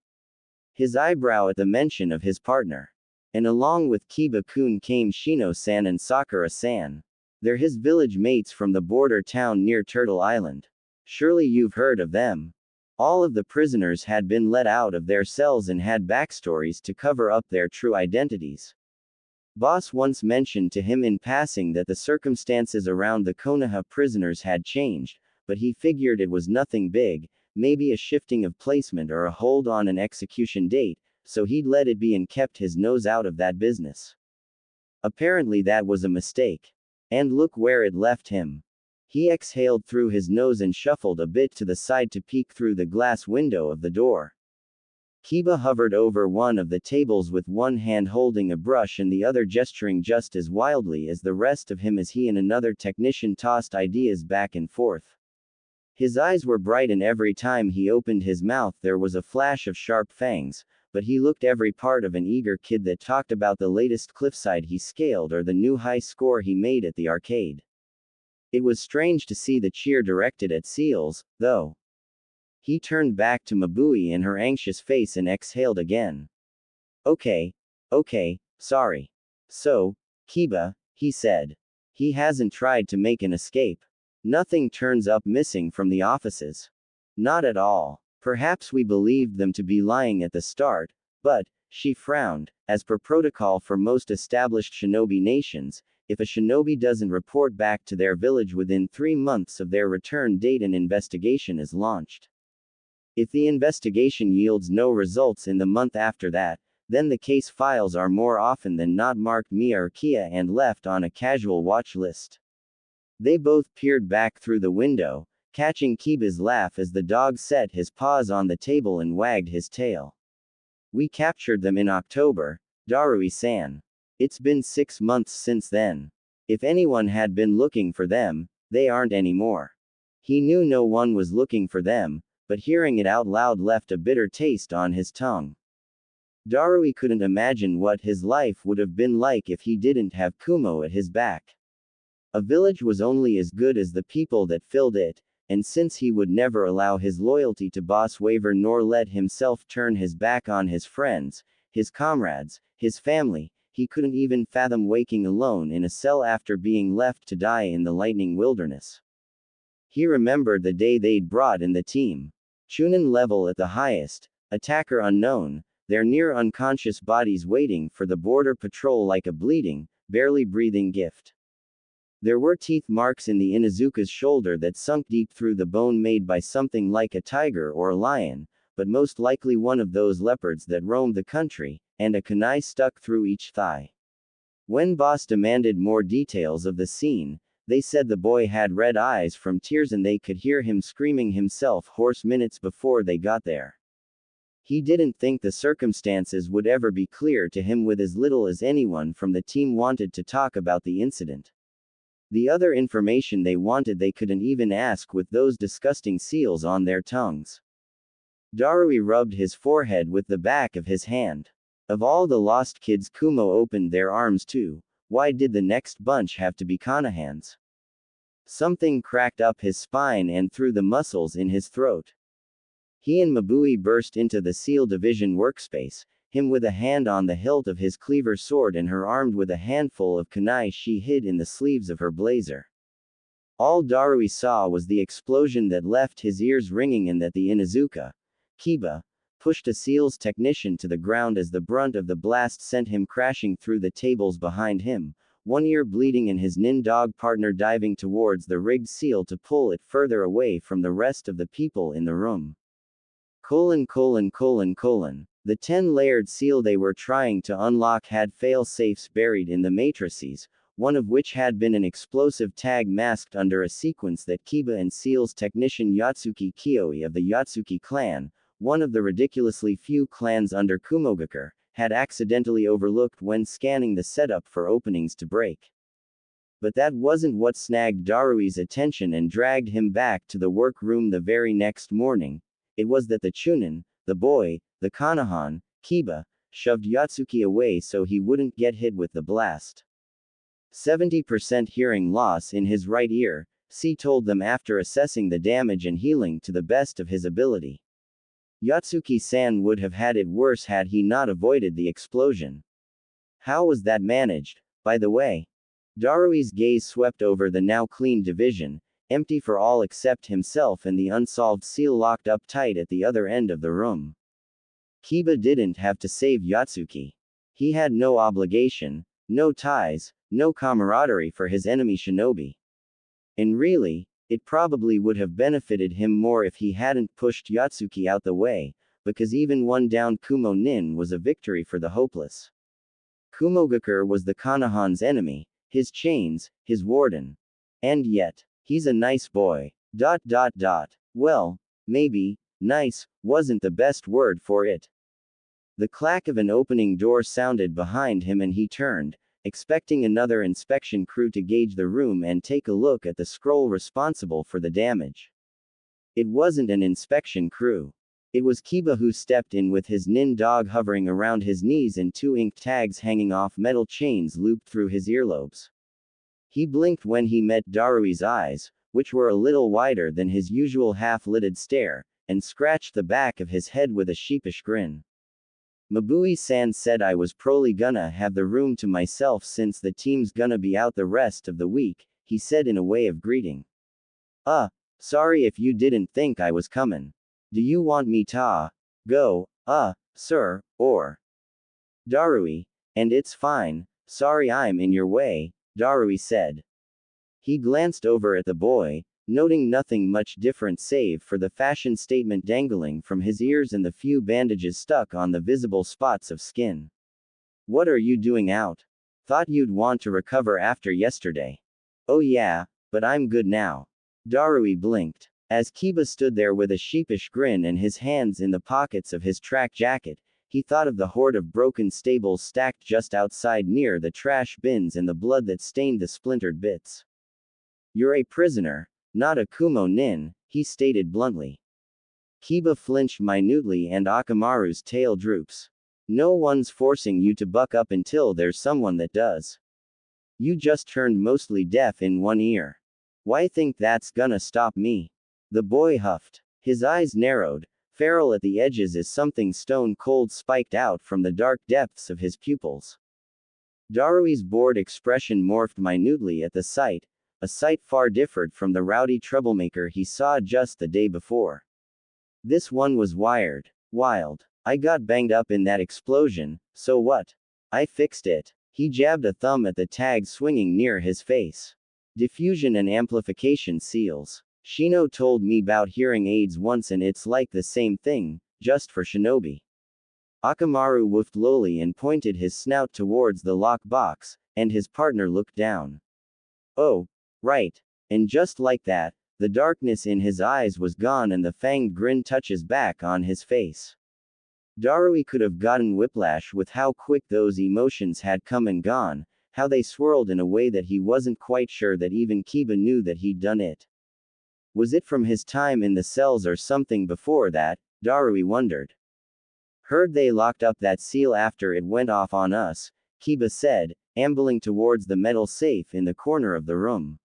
His eyebrow at the mention of his partner. And along with Kiba-kun came Shino-san and Sakura-san. They're his village mates from the border town near Turtle Island. Surely you've heard of them. All of the prisoners had been let out of their cells and had backstories to cover up their true identities. Boss once mentioned to him in passing that the circumstances around the Konoha prisoners had changed, but he figured it was nothing big, maybe a shifting of placement or a hold on an execution date, so he'd let it be and kept his nose out of that business. Apparently that was a mistake. And look where it left him. He exhaled through his nose and shuffled a bit to the side to peek through the glass window of the door. Kiba hovered over one of the tables with one hand holding a brush and the other gesturing just as wildly as the rest of him as he and another technician tossed ideas back and forth. His eyes were bright and every time he opened his mouth there was a flash of sharp fangs, but he looked every part of an eager kid that talked about the latest cliffside he scaled or the new high score he made at the arcade. It was strange to see the cheer directed at SEALs, though. He turned back to Mabui and her anxious face and exhaled again. Okay, sorry. So, Kiba, he said. He hasn't tried to make an escape. Nothing turns up missing from the offices. Not at all. Perhaps we believed them to be lying at the start, but, she frowned, as per protocol for most established shinobi nations, if a shinobi doesn't report back to their village within 3 months of their return date, an investigation is launched. If the investigation yields no results in the month after that, then the case files are more often than not marked Mia or Kia and left on a casual watch list. They both peered back through the window, catching Kiba's laugh as the dog set his paws on the table and wagged his tail. We captured them in October, Darui-san. It's been 6 months since then. If anyone had been looking for them, they aren't anymore. He knew no one was looking for them, but hearing it out loud left a bitter taste on his tongue. Darui couldn't imagine what his life would have been like if he didn't have Kumo at his back. A village was only as good as the people that filled it, and since he would never allow his loyalty to Boss waver nor let himself turn his back on his friends, his comrades, his family, he couldn't even fathom waking alone in a cell after being left to die in the lightning wilderness. He remembered the day they'd brought in the team. Chunin level at the highest, attacker unknown, their near unconscious bodies waiting for the border patrol like a bleeding, barely breathing gift. There were teeth marks in the Inuzuka's shoulder that sunk deep through the bone, made by something like a tiger or a lion, but most likely one of those leopards that roamed the country, and a kunai stuck through each thigh. When Boss demanded more details of the scene, they said the boy had red eyes from tears and they could hear him screaming himself hoarse minutes before they got there. He didn't think the circumstances would ever be clear to him, with as little as anyone from the team wanted to talk about the incident. The other information they wanted they couldn't even ask with those disgusting seals on their tongues. Darui rubbed his forehead with the back of his hand. Of all the lost kids Kumo opened their arms to, why did the next bunch have to be Konohans? Something cracked up his spine and through the muscles in his throat. He and Mabui burst into the SEAL Division workspace, him with a hand on the hilt of his cleaver sword and her armed with a handful of kunai she hid in the sleeves of her blazer. All Darui saw was the explosion that left his ears ringing and that the Inuzuka, Kiba, pushed a SEAL's technician to the ground as the brunt of the blast sent him crashing through the tables behind him, one ear bleeding and his nin dog partner diving towards the rigged SEAL to pull it further away from the rest of the people in the room. The 10-layered seal they were trying to unlock had fail-safes buried in the matrices, one of which had been an explosive tag masked under a sequence that Kiba and SEAL's technician Yatsuki Kioi of the Yatsuki clan, one of the ridiculously few clans under Kumogakure, had accidentally overlooked when scanning the setup for openings to break. But that wasn't what snagged Darui's attention and dragged him back to the workroom the very next morning. It was that the Chunin, the boy, the Konohan, Kiba, shoved Yatsuki away so he wouldn't get hit with the blast. 70% hearing loss in his right ear, C told them after assessing the damage and healing to the best of his ability. Yatsuki-san would have had it worse had he not avoided the explosion. How was that managed, by the way? Darui's gaze swept over the now clean division, empty for all except himself and the unsolved seal locked up tight at the other end of the room. Kiba didn't have to save Yatsuki. He had no obligation, no ties, no camaraderie for his enemy shinobi. And really, it probably would have benefited him more if he hadn't pushed Yatsuki out the way, because even one downed Kumo Nin was a victory for the hopeless. Kumogakure was the Konohan's enemy, his chains, his warden. And yet, he's a nice boy. Well, maybe, nice, wasn't the best word for it. The clack of an opening door sounded behind him and he turned, expecting another inspection crew to gauge the room and take a look at the scroll responsible for the damage. It wasn't an inspection crew. It was Kiba who stepped in with his nin dog hovering around his knees and 2 ink tags hanging off metal chains looped through his earlobes. He blinked when he met Darui's eyes, which were a little wider than his usual half-lidded stare, and scratched the back of his head with a sheepish grin. Mabui-san said I was probably gonna have the room to myself since the team's gonna be out the rest of the week, he said in a way of greeting. Sorry if you didn't think I was comin'. Do you want me to go, sir, or? Darui, and it's fine, sorry I'm in your way, Darui said. He glanced over at the boy, noting nothing much different save for the fashion statement dangling from his ears and the few bandages stuck on the visible spots of skin. What are you doing out? Thought you'd want to recover after yesterday. Oh yeah, but I'm good now. Darui blinked. As Kiba stood there with a sheepish grin and his hands in the pockets of his track jacket, he thought of the horde of broken stables stacked just outside near the trash bins and the blood that stained the splintered bits. You're a prisoner, not a Kumo Nin, he stated bluntly. Kiba flinched minutely and Akamaru's tail droops. No one's forcing you to buck up until there's someone that does. You just turned mostly deaf in one ear. Why think that's gonna stop me? The boy huffed. His eyes narrowed, feral at the edges as something stone cold spiked out from the dark depths of his pupils. Darui's bored expression morphed minutely at the sight, a sight far different from the rowdy troublemaker he saw just the day before. This one was wired, wild. I got banged up in that explosion, so what? I fixed it. He jabbed a thumb at the tag swinging near his face. Diffusion and amplification seals. Shino told me about hearing aids once and it's like the same thing, just for shinobi. Akamaru woofed lowly and pointed his snout towards the lock box, and his partner looked down. Oh, right. And just like that, the darkness in his eyes was gone and the fanged grin touches back on his face. Darui could have gotten whiplash with how quick those emotions had come and gone, how they swirled in a way that he wasn't quite sure that even Kiba knew that he'd done it. Was it from his time in the cells or something before that? Darui wondered. Heard they locked up that seal after it went off on us, Kiba said, ambling towards the metal safe in the corner of the room.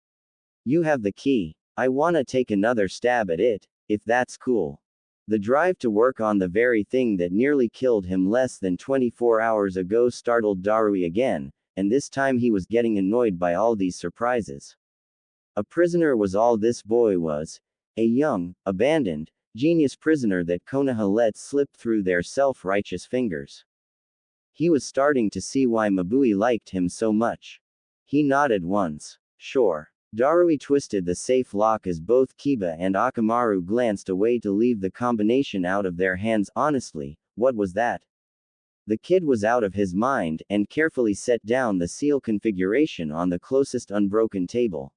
You have the key. I wanna take another stab at it, if that's cool. The drive to work on the very thing that nearly killed him less than 24 hours ago startled Darui again, and this time he was getting annoyed by all these surprises. A prisoner was all this boy was. A young, abandoned, genius prisoner that Konoha let slip through their self-righteous fingers. He was starting to see why Mabui liked him so much. He nodded once. Sure. Darui twisted the safe lock as both Kiba and Akamaru glanced away to leave the combination out of their hands. Honestly, what was that? The kid was out of his mind, and carefully set down the seal configuration on the closest unbroken table.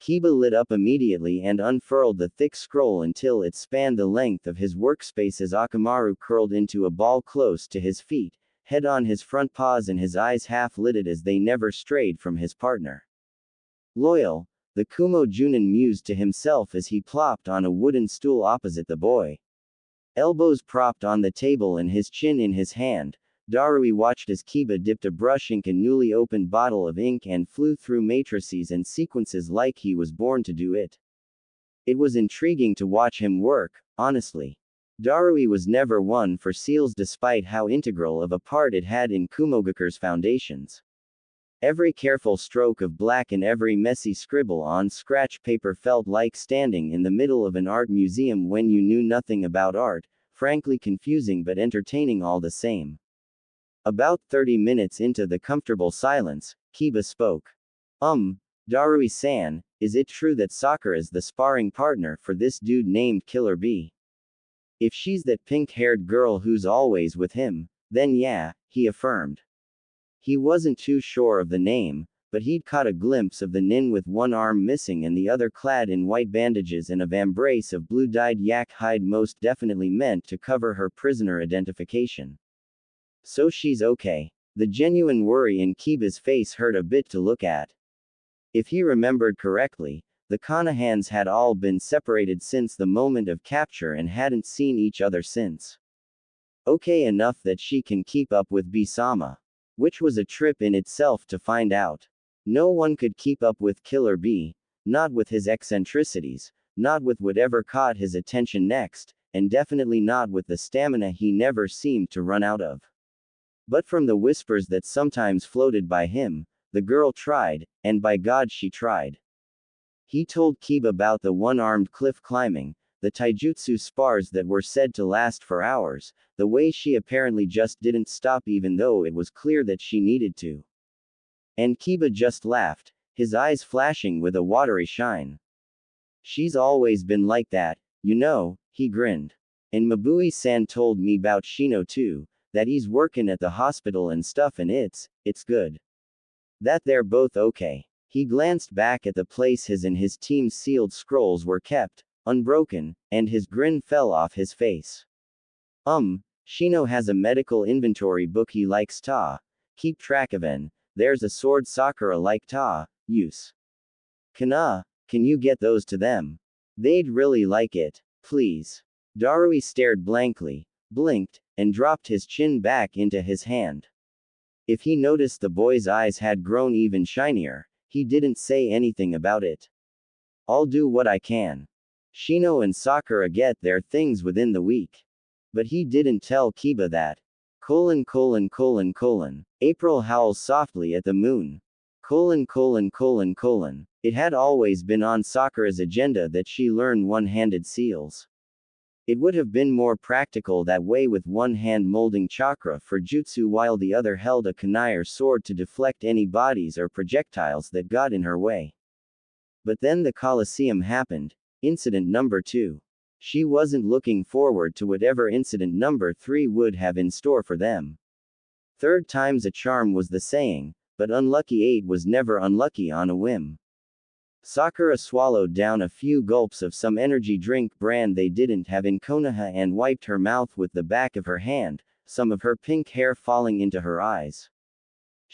Kiba lit up immediately and unfurled the thick scroll until it spanned the length of his workspace as Akamaru curled into a ball close to his feet, head on his front paws and his eyes half-lidded as they never strayed from his partner. Loyal, the Kumo Junin mused to himself as he plopped on a wooden stool opposite the boy. Elbows propped on the table and his chin in his hand, Darui watched as Kiba dipped a brush ink in a newly opened bottle of ink and flew through matrices and sequences like he was born to do it. It was intriguing to watch him work, honestly. Darui was never one for seals despite how integral of a part it had in Kumogakure's foundations. Every careful stroke of black and every messy scribble on scratch paper felt like standing in the middle of an art museum when you knew nothing about art, frankly confusing but entertaining all the same. About 30 minutes into the comfortable silence, Kiba spoke. Darui-san, is it true that Sakura's the sparring partner for this dude named Killer Bee? If she's that pink-haired girl who's always with him, then yeah, he affirmed. He wasn't too sure of the name, but he'd caught a glimpse of the nin with one arm missing and the other clad in white bandages and a vambrace of blue-dyed yak hide, most definitely meant to cover her prisoner identification. So she's okay. The genuine worry in Kiba's face hurt a bit to look at. If he remembered correctly, the Konohans had all been separated since the moment of capture and hadn't seen each other since. Okay enough that she can keep up with Bee-sama. Which was a trip in itself to find out. No one could keep up with Killer Bee, not with his eccentricities, not with whatever caught his attention next, and definitely not with the stamina he never seemed to run out of. But from the whispers that sometimes floated by him, the girl tried, and by God she tried. He told Kiba about the one-armed cliff climbing, the taijutsu spars that were said to last for hours, the way she apparently just didn't stop even though it was clear that she needed to. And Kiba just laughed, his eyes flashing with a watery shine. She's always been like that, you know, he grinned. And Mabui-san told me about Shino too, that he's working at the hospital and stuff and it's good. That they're both okay. He glanced back at the place his and his team's sealed scrolls were kept, unbroken, and his grin fell off his face. Shino has a medical inventory book he likes to keep track of, and there's a sword Sakura like to use. Can you get those to them? They'd really like it, please. Darui stared blankly, blinked, and dropped his chin back into his hand. If he noticed the boy's eyes had grown even shinier, he didn't say anything about it. I'll do what I can. Shino and Sakura get their things within the week. But he didn't tell Kiba that. April howls softly at the moon. It had always been on Sakura's agenda that she learn one-handed seals. It would have been more practical that way, with one hand molding chakra for jutsu while the other held a kunai or sword to deflect any bodies or projectiles that got in her way. But then the Colosseum happened. Incident number 2. She wasn't looking forward to whatever incident number 3 would have in store for them. Third time's a charm was the saying, but unlucky 8 was never unlucky on a whim. Sakura swallowed down a few gulps of some energy drink brand they didn't have in Konoha and wiped her mouth with the back of her hand, some of her pink hair falling into her eyes.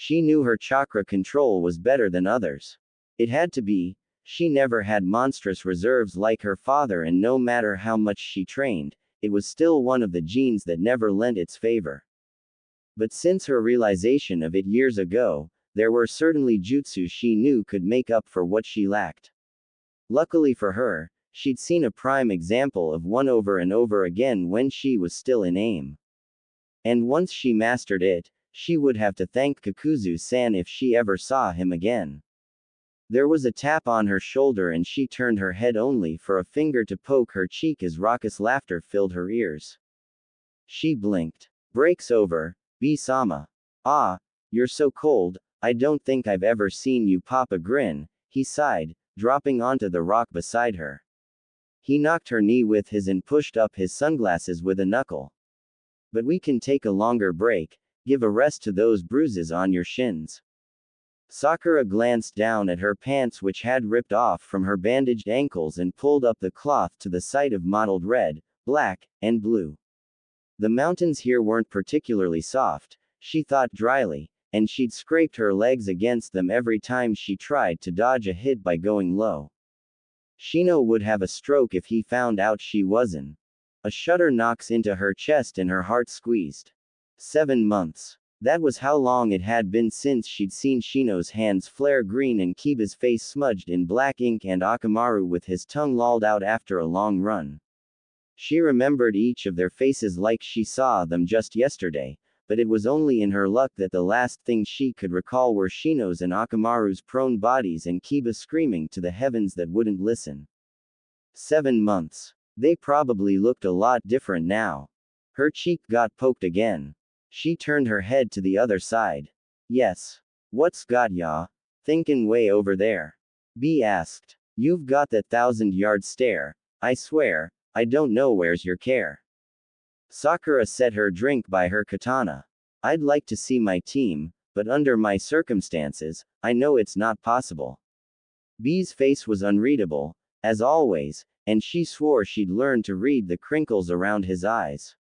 She knew her chakra control was better than others. It had to be. She never had monstrous reserves like her father, and no matter how much she trained, it was still one of the genes that never lent its favor. But since her realization of it years ago, there were certainly jutsu she knew could make up for what she lacked. Luckily for her, she'd seen a prime example of one over and over again when she was still in AIM. And once she mastered it, she would have to thank Kakuzu-san if she ever saw him again. There was a tap on her shoulder and she turned her head only for a finger to poke her cheek as raucous laughter filled her ears. She blinked. Break's over, B-sama. Ah, you're so cold, I don't think I've ever seen you pop a grin, he sighed, dropping onto the rock beside her. He knocked her knee with his and pushed up his sunglasses with a knuckle. But we can take a longer break, give a rest to those bruises on your shins. Sakura glanced down at her pants, which had ripped off from her bandaged ankles, and pulled up the cloth to the sight of mottled red, black, and blue. The mountains here weren't particularly soft, she thought dryly, and she'd scraped her legs against them every time she tried to dodge a hit by going low. Shino would have a stroke if he found out she wasn't. A shudder knocks into her chest and her heart squeezed. 7 months. That was how long it had been since she'd seen Shino's hands flare green and Kiba's face smudged in black ink, and Akamaru with his tongue lolled out after a long run. She remembered each of their faces like she saw them just yesterday, but it was only in her luck that the last thing she could recall were Shino's and Akamaru's prone bodies and Kiba screaming to the heavens that wouldn't listen. 7 months. They probably looked a lot different now. Her cheek got poked again. She turned her head to the other side. Yes. What's got ya? Thinkin' way over there? B asked. You've got that 1,000-yard stare. I swear, I don't know where's your care. Sakura set her drink by her katana. I'd like to see my team, but under my circumstances, I know it's not possible. B's face was unreadable, as always, and she swore she'd learned to read the crinkles around his eyes.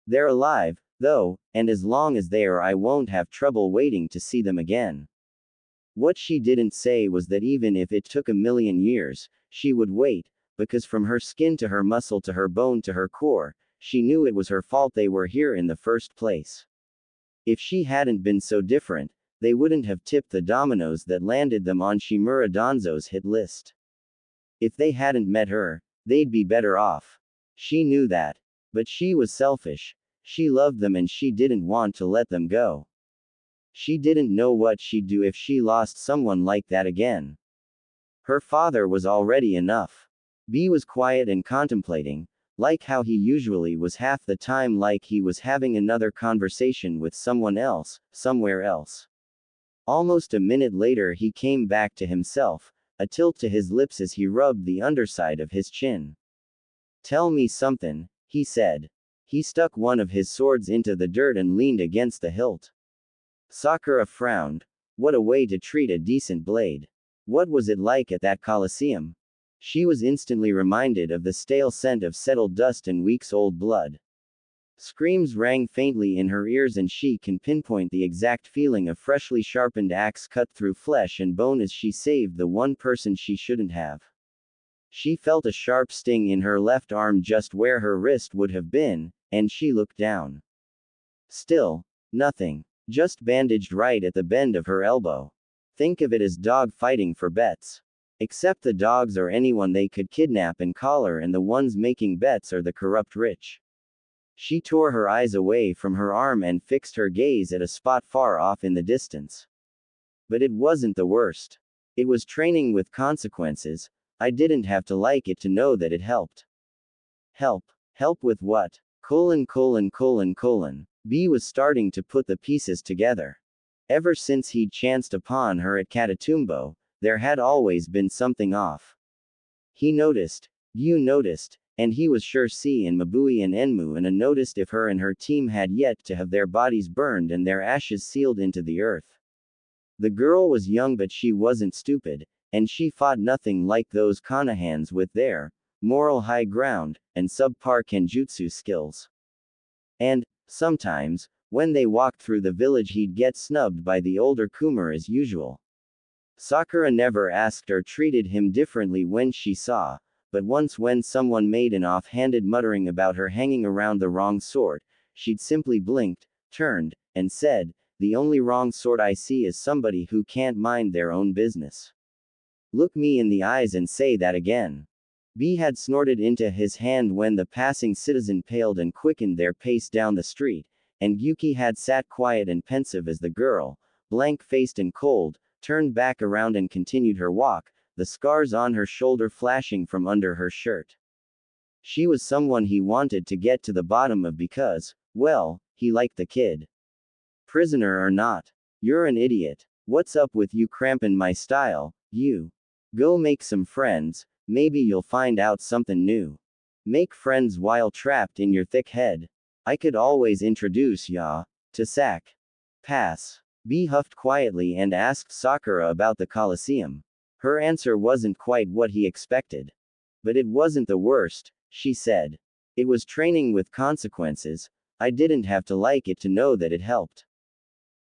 They're alive, though, and as long as they are, I won't have trouble waiting to see them again. What she didn't say was that even if it took 1,000,000 years, she would wait, because from her skin to her muscle to her bone to her core, she knew it was her fault they were here in the first place. If she hadn't been so different, they wouldn't have tipped the dominoes that landed them on Shimura Danzo's hit list. If they hadn't met her, they'd be better off. She knew that. But she was selfish. She loved them and she didn't want to let them go. She didn't know what she'd do if she lost someone like that again. Her father was already enough. B was quiet and contemplating, like how he usually was half the time, like he was having another conversation with someone else, somewhere else. Almost a minute later he came back to himself, a tilt to his lips as he rubbed the underside of his chin. Tell me something, he said. He stuck one of his swords into the dirt and leaned against the hilt. Sakura frowned. What a way to treat a decent blade. What was it like at that Colosseum? She was instantly reminded of the stale scent of settled dust and weeks-old blood. Screams rang faintly in her ears, and she can pinpoint the exact feeling of freshly sharpened axe cut through flesh and bone as she saved the one person she shouldn't have. She felt a sharp sting in her left arm just where her wrist would have been, and she looked down. Still, nothing. Just bandaged right at the bend of her elbow. Think of it as dog fighting for bets. Except the dogs are anyone they could kidnap and collar, and the ones making bets are the corrupt rich. She tore her eyes away from her arm and fixed her gaze at a spot far off in the distance. But it wasn't the worst. It was training with consequences. I didn't have to like it to know that it helped. Help. Help with what? B was starting to put the pieces together. Ever since he'd chanced upon her at Katatumbo, there had always been something off. He noticed, you noticed, and he was sure C and Mabui and Enmu noticed if her and her team had yet to have their bodies burned and their ashes sealed into the earth. The girl was young, but she wasn't stupid, and she fought nothing like those Kanahans with their moral high ground and subpar kenjutsu skills. And, sometimes, When they walked through the village, he'd get snubbed by the older Kumar as usual. Sakura never asked or treated him differently when she saw, but once when someone made an offhanded muttering about her hanging around the wrong sort, she'd simply blinked, turned, and said, "The only wrong sort I see is somebody who can't mind their own business. Look me in the eyes and say that again." B had snorted into his hand when the passing citizen paled and quickened their pace down the street, and Yuki had sat quiet and pensive as the girl, blank-faced and cold, turned back around and continued her walk, the scars on her shoulder flashing from under her shirt. She was someone he wanted to get to the bottom of because, well, he liked the kid. Prisoner or not. You're an idiot. What's up with you cramping my style, you? Go make some friends, maybe you'll find out something new. Make friends while trapped in your thick head. I could always introduce ya to Sak. Pass. B huffed quietly and asked Sakura about the Colosseum. Her answer wasn't quite what he expected. But it wasn't the worst, she said. It was training with consequences. I didn't have to like it to know that it helped.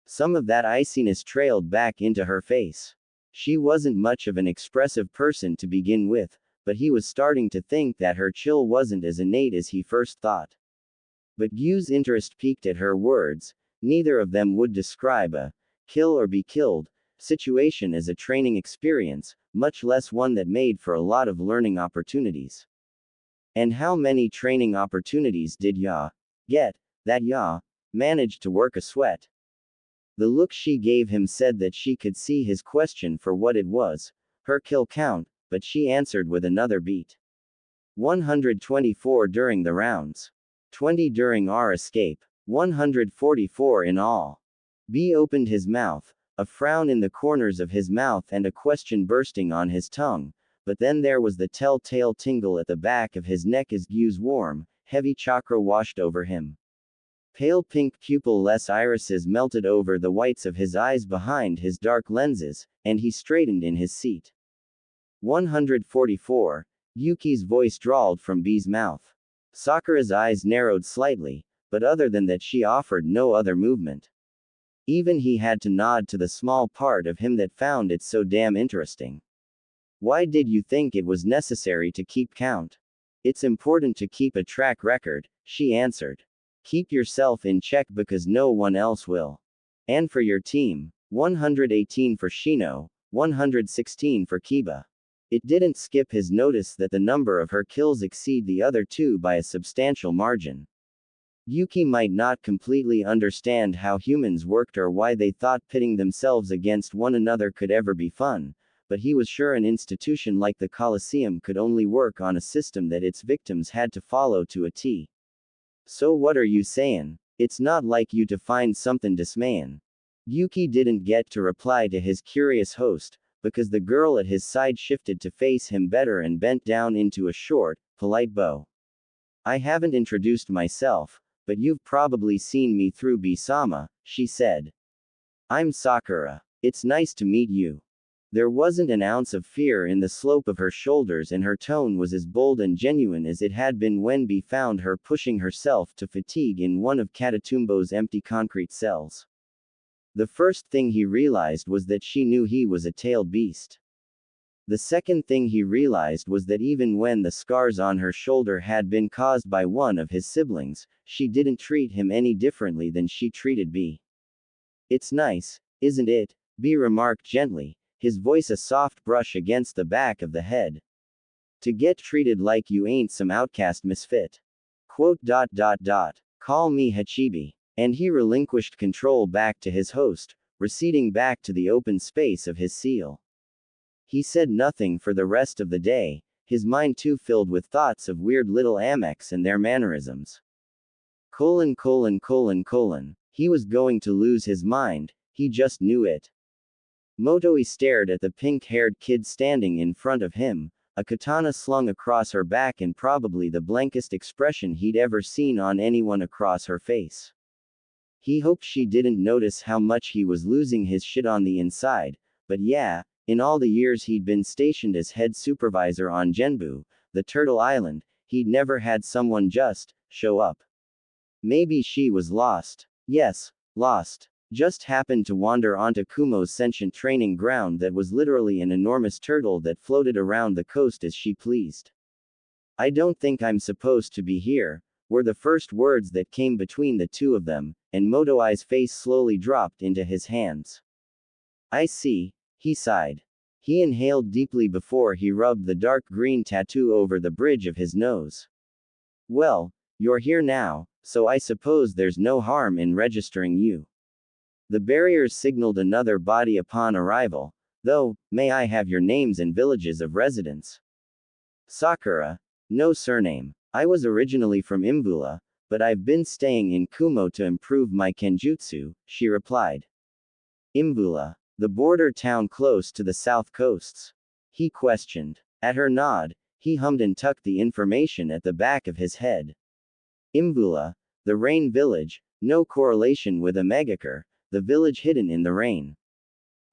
Some of that iciness trailed back into her face. She wasn't much of an expressive person to begin with, but he was starting to think that her chill wasn't as innate as he first thought. But Gyu's interest piqued at her words. Neither of them would describe a kill or be killed situation as a training experience, much less one that made for a lot of learning opportunities. And how many training opportunities did ya get, that ya managed to work a sweat? The look she gave him said that she could see his question for what it was, her kill count, but she answered with another beat. 124 during the rounds. 20 during our escape. 144 in all. B opened his mouth, a frown in the corners of his mouth and a question bursting on his tongue, but then there was the telltale tingle at the back of his neck as Gyu's warm, heavy chakra washed over him. Pale pink pupil-less irises melted over the whites of his eyes behind his dark lenses, and he straightened in his seat. 144, Yuki's voice drawled from B's mouth. Sakura's eyes narrowed slightly, but other than that she offered no other movement. Even he had to nod to the small part of him that found it so damn interesting. Why did you think it was necessary to keep count? It's important to keep a track record, she answered. Keep yourself in check because no one else will. And for your team, 118 for Shino, 116 for Kiba. It didn't skip his notice that the number of her kills exceed the other two by a substantial margin. Yuki might not completely understand how humans worked or why they thought pitting themselves against one another could ever be fun, but he was sure an institution like the Colosseum could only work on a system that its victims had to follow to a T. So what are you saying? It's not like you to find something dismayin'. Yuki didn't get to reply to his curious host, because the girl at his side shifted to face him better and bent down into a short, polite bow. I haven't introduced myself, but you've probably seen me through B-sama, she said. I'm Sakura. It's nice to meet you. There wasn't an ounce of fear in the slope of her shoulders and her tone was as bold and genuine as it had been when B found her pushing herself to fatigue in one of Katatumbo's empty concrete cells. The first thing he realized was that she knew he was a tailed beast. The second thing he realized was that even when the scars on her shoulder had been caused by one of his siblings, she didn't treat him any differently than she treated B. It's nice, isn't it? B remarked gently, his voice a soft brush against the back of the head. To get treated like you ain't some outcast misfit. Quote. Call me Hachibi. And he relinquished control back to his host, receding back to the open space of his seal. He said nothing for the rest of the day, his mind too filled with thoughts of weird little Amex and their mannerisms. He was going to lose his mind, he just knew it. Motoi stared at the pink-haired kid standing in front of him, a katana slung across her back and probably the blankest expression he'd ever seen on anyone across her face. He hoped she didn't notice how much he was losing his shit on the inside, but yeah, in all the years he'd been stationed as head supervisor on Genbu, the Turtle Island, he'd never had someone just show up. Maybe she was lost. Yes, lost. Just happened to wander onto Kumo's sentient training ground that was literally an enormous turtle that floated around the coast as she pleased. I don't think I'm supposed to be here, were the first words that came between the two of them, and Motoi's face slowly dropped into his hands. I see, he sighed. He inhaled deeply before he rubbed the dark green tattoo over the bridge of his nose. Well, you're here now, so I suppose there's no harm in registering you. The barriers signaled another body upon arrival, though, may I have your names and villages of residence? Sakura. No surname. I was originally from Imvula, but I've been staying in Kumo to improve my kenjutsu, she replied. Imvula. The border town close to the south coasts? He questioned. At her nod, he hummed and tucked the information at the back of his head. Imvula. The rain village, no correlation with Amegakure, the village hidden in the rain.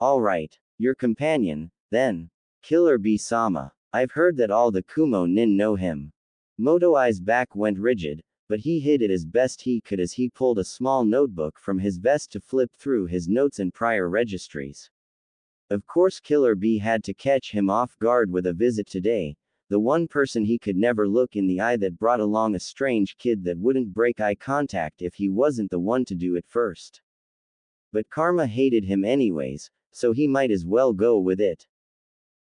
All right, your companion, then. Killer B-sama. I've heard that all the Kumo nin know him. Motoi's back went rigid, but he hid it as best he could as he pulled a small notebook from his vest to flip through his notes and prior registries. Of course Killer B had to catch him off guard with a visit today, the one person he could never look in the eye that brought along a strange kid that wouldn't break eye contact if he wasn't the one to do it first. But karma hated him anyways, so he might as well go with it.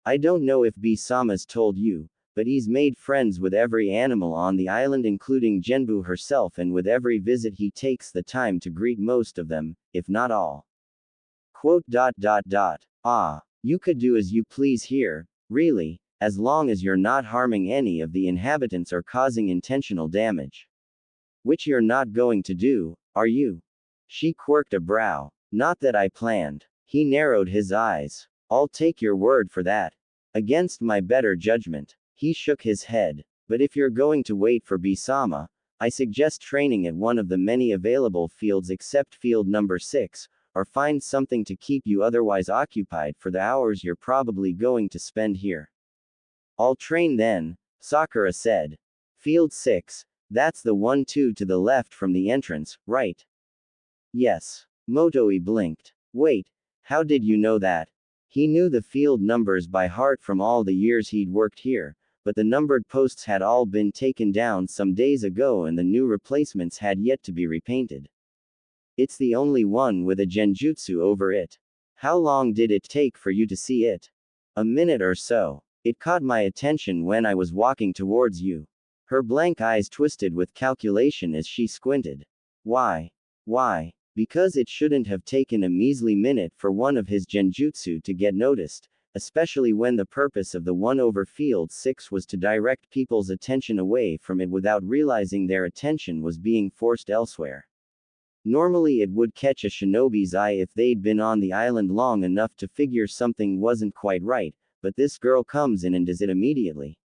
I don't know if B-sama's told you, but he's made friends with every animal on the island including Genbu herself, and with every visit he takes the time to greet most of them, if not all. Ah, you could do as you please here, really, as long as you're not harming any of the inhabitants or causing intentional damage. Which you're not going to do, are you? She quirked a brow. Not that I planned. He narrowed his eyes. I'll take your word for that. Against my better judgment. He shook his head. But if you're going to wait for B-sama, I suggest training at one of the many available fields except field number 6, or find something to keep you otherwise occupied for the hours you're probably going to spend here. I'll train then, Sakura said. Field 6, that's the 1-2 to the left from the entrance, right? Yes. Motoi blinked. Wait, how did you know that? He knew the field numbers by heart from all the years he'd worked here, but the numbered posts had all been taken down some days ago and the new replacements had yet to be repainted. It's the only one with a genjutsu over it. How long did it take for you to see it? A minute or so. It caught my attention when I was walking towards you. Her blank eyes twisted with calculation as she squinted. Why? Why? Because it shouldn't have taken a measly minute for one of his genjutsu to get noticed, especially when the purpose of the 1 over field 6 was to direct people's attention away from it without realizing their attention was being forced elsewhere. Normally it would catch a shinobi's eye if they'd been on the island long enough to figure something wasn't quite right, but this girl comes in and does it immediately.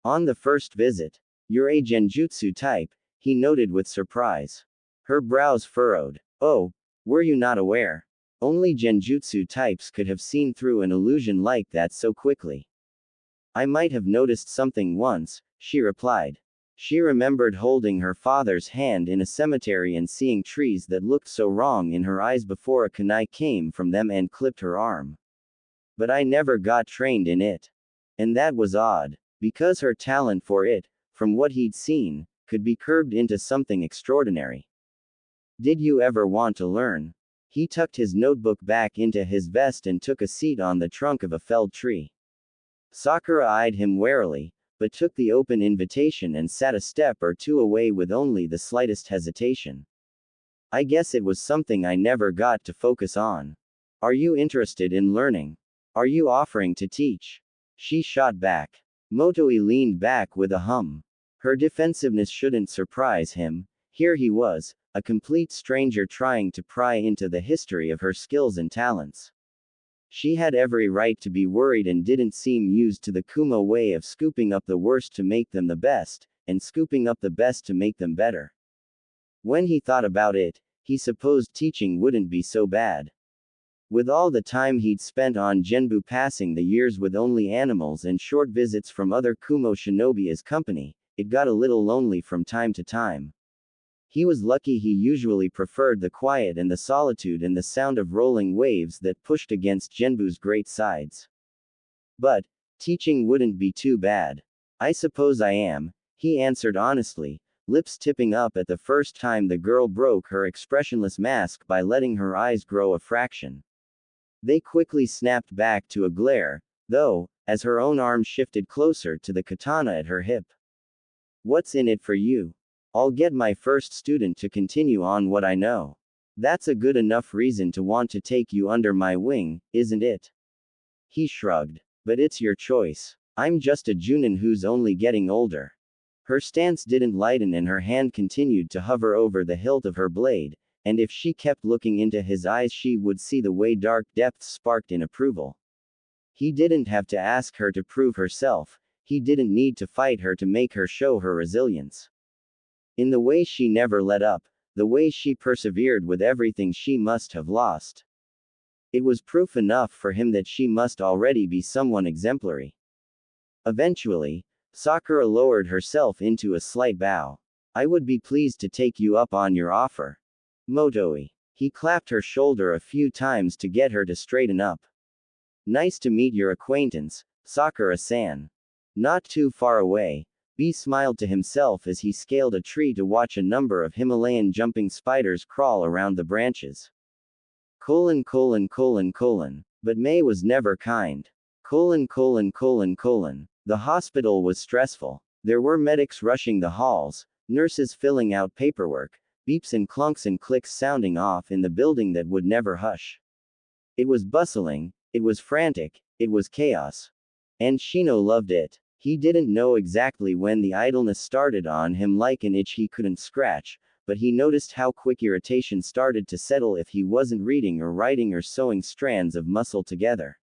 On the first visit. You're a genjutsu type, he noted with surprise. Her brows furrowed. Oh, were you not aware? Only genjutsu types could have seen through an illusion like that so quickly. I might have noticed something once, she replied. She remembered holding her father's hand in a cemetery and seeing trees that looked so wrong in her eyes before a kunai came from them and clipped her arm. But I never got trained in it. And that was odd, because her talent for it, from what he'd seen, could be curbed into something extraordinary. Did you ever want to learn? He tucked his notebook back into his vest and took a seat on the trunk of a felled tree. Sakura eyed him warily, but took the open invitation and sat a step or two away with only the slightest hesitation. I guess it was something I never got to focus on. Are you interested in learning? Are you offering to teach? She shot back. Motoi leaned back with a hum. Her defensiveness shouldn't surprise him. Here he was, a complete stranger trying to pry into the history of her skills and talents. She had every right to be worried and didn't seem used to the Kumo way of scooping up the worst to make them the best, and scooping up the best to make them better. When he thought about it, he supposed teaching wouldn't be so bad. With all the time he'd spent on Genbu passing the years with only animals and short visits from other Kumo shinobi as company, it got a little lonely from time to time. He was lucky. He usually preferred the quiet and the solitude and the sound of rolling waves that pushed against Genbu's great sides. But, teaching wouldn't be too bad. I suppose I am, he answered honestly, lips tipping up at the first time the girl broke her expressionless mask by letting her eyes grow a fraction. They quickly snapped back to a glare, though, as her own arm shifted closer to the katana at her hip. What's in it for you? I'll get my first student to continue on what I know. That's a good enough reason to want to take you under my wing, isn't it? He shrugged. But it's your choice. I'm just a Junin who's only getting older. Her stance didn't lighten and her hand continued to hover over the hilt of her blade, and if she kept looking into his eyes she would see the way dark depths sparked in approval. He didn't have to ask her to prove herself, he didn't need to fight her to make her show her resilience. In the way she never let up, the way she persevered with everything she must have lost. It was proof enough for him that she must already be someone exemplary. Eventually, Sakura lowered herself into a slight bow. I would be pleased to take you up on your offer. Motoi. He clapped her shoulder a few times to get her to straighten up. Nice to meet your acquaintance, Sakura-san. Not too far away, B smiled to himself as he scaled a tree to watch a number of Himalayan jumping spiders crawl around the branches. But May was never kind. The hospital was stressful. There were medics rushing the halls, nurses filling out paperwork, beeps and clunks and clicks sounding off in the building that would never hush. It was bustling, it was frantic, it was chaos. And Shino loved it. He didn't know exactly when the idleness started on him like an itch he couldn't scratch, but he noticed how quick irritation started to settle if he wasn't reading or writing or sewing strands of muscle together.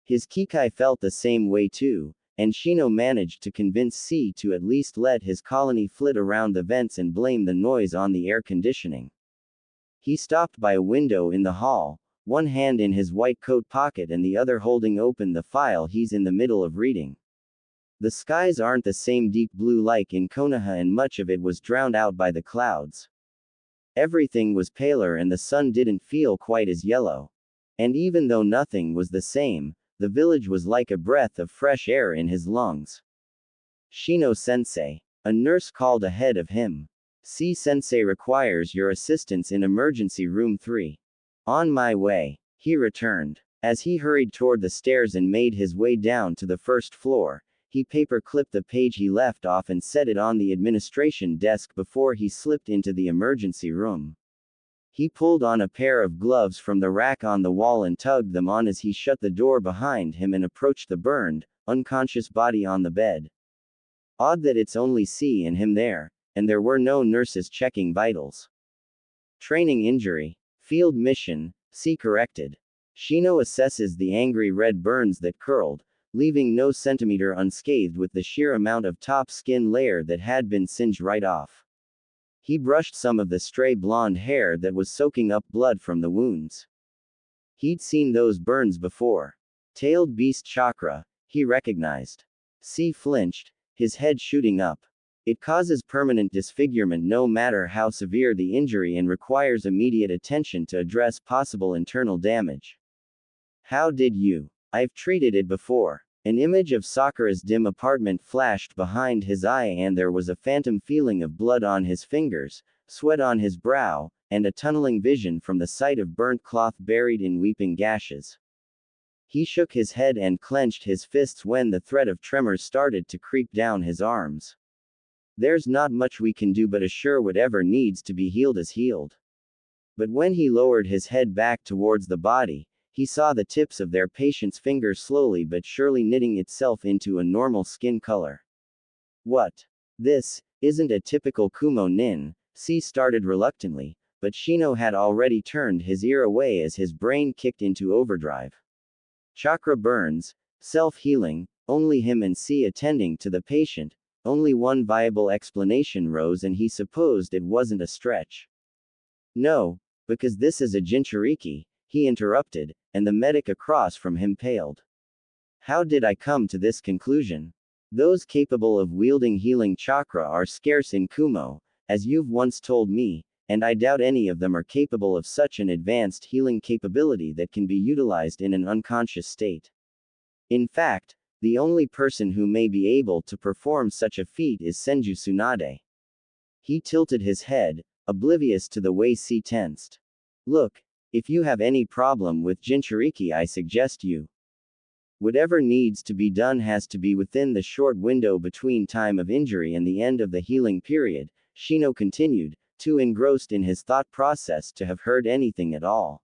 His Kikai felt the same way too, and Shino managed to convince C to at least let his colony flit around the vents and blame the noise on the air conditioning. He stopped by a window in the hall, one hand in his white coat pocket and the other holding open the file he's in the middle of reading. The skies aren't the same deep blue like in Konoha and much of it was drowned out by the clouds. Everything was paler and the sun didn't feel quite as yellow. And even though nothing was the same, the village was like a breath of fresh air in his lungs. Shino-sensei. A nurse called ahead of him. C-sensei requires your assistance in emergency room 3. On my way, he returned. As he hurried toward the stairs and made his way down to the first floor, he paper-clipped the page he left off and set it on the administration desk before he slipped into the emergency room. He pulled on a pair of gloves from the rack on the wall and tugged them on as he shut the door behind him and approached the burned, unconscious body on the bed. Odd that it's only C and him there, and there were no nurses checking vitals. Training injury. Field mission, C corrected. Shino assesses the angry red burns that curled, leaving no centimeter unscathed with the sheer amount of top skin layer that had been singed right off. He brushed some of the stray blonde hair that was soaking up blood from the wounds. He'd seen those burns before. Tailed beast chakra, he recognized. C flinched, his head shooting up. It causes permanent disfigurement no matter how severe the injury and requires immediate attention to address possible internal damage. How did you? I've treated it before. An image of Sakura's dim apartment flashed behind his eye and there was a phantom feeling of blood on his fingers, sweat on his brow, and a tunneling vision from the sight of burnt cloth buried in weeping gashes. He shook his head and clenched his fists when the threat of tremors started to creep down his arms. There's not much we can do but assure whatever needs to be healed is healed. But when he lowered his head back towards the body, he saw the tips of their patient's fingers slowly but surely knitting itself into a normal skin color. What? This isn't a typical Kumo nin, C started reluctantly, but Shino had already turned his ear away as his brain kicked into overdrive. Chakra burns, self-healing, only him and C attending to the patient, only one viable explanation rose and he supposed it wasn't a stretch. No, because this is a Jinchuriki, he interrupted, and the medic across from him paled. How did I come to this conclusion? Those capable of wielding healing chakra are scarce in Kumo, as you've once told me, and I doubt any of them are capable of such an advanced healing capability that can be utilized in an unconscious state. In fact, the only person who may be able to perform such a feat is Senju Tsunade. He tilted his head, oblivious to the way C tensed. Look, if you have any problem with Jinchuriki, I suggest you. Whatever needs to be done has to be within the short window between time of injury and the end of the healing period, Shino continued, too engrossed in his thought process to have heard anything at all.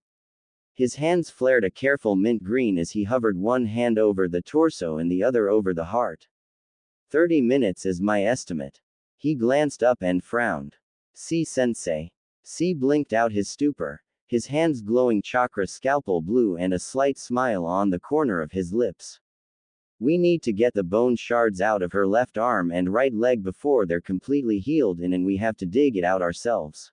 His hands flared a careful mint green as he hovered one hand over the torso and the other over the heart. 30 minutes is my estimate. He glanced up and frowned. C-sensei. C blinked out his stupor, his hands glowing chakra scalpel blue and a slight smile on the corner of his lips. We need to get the bone shards out of her left arm and right leg before they're completely healed and we have to dig it out ourselves.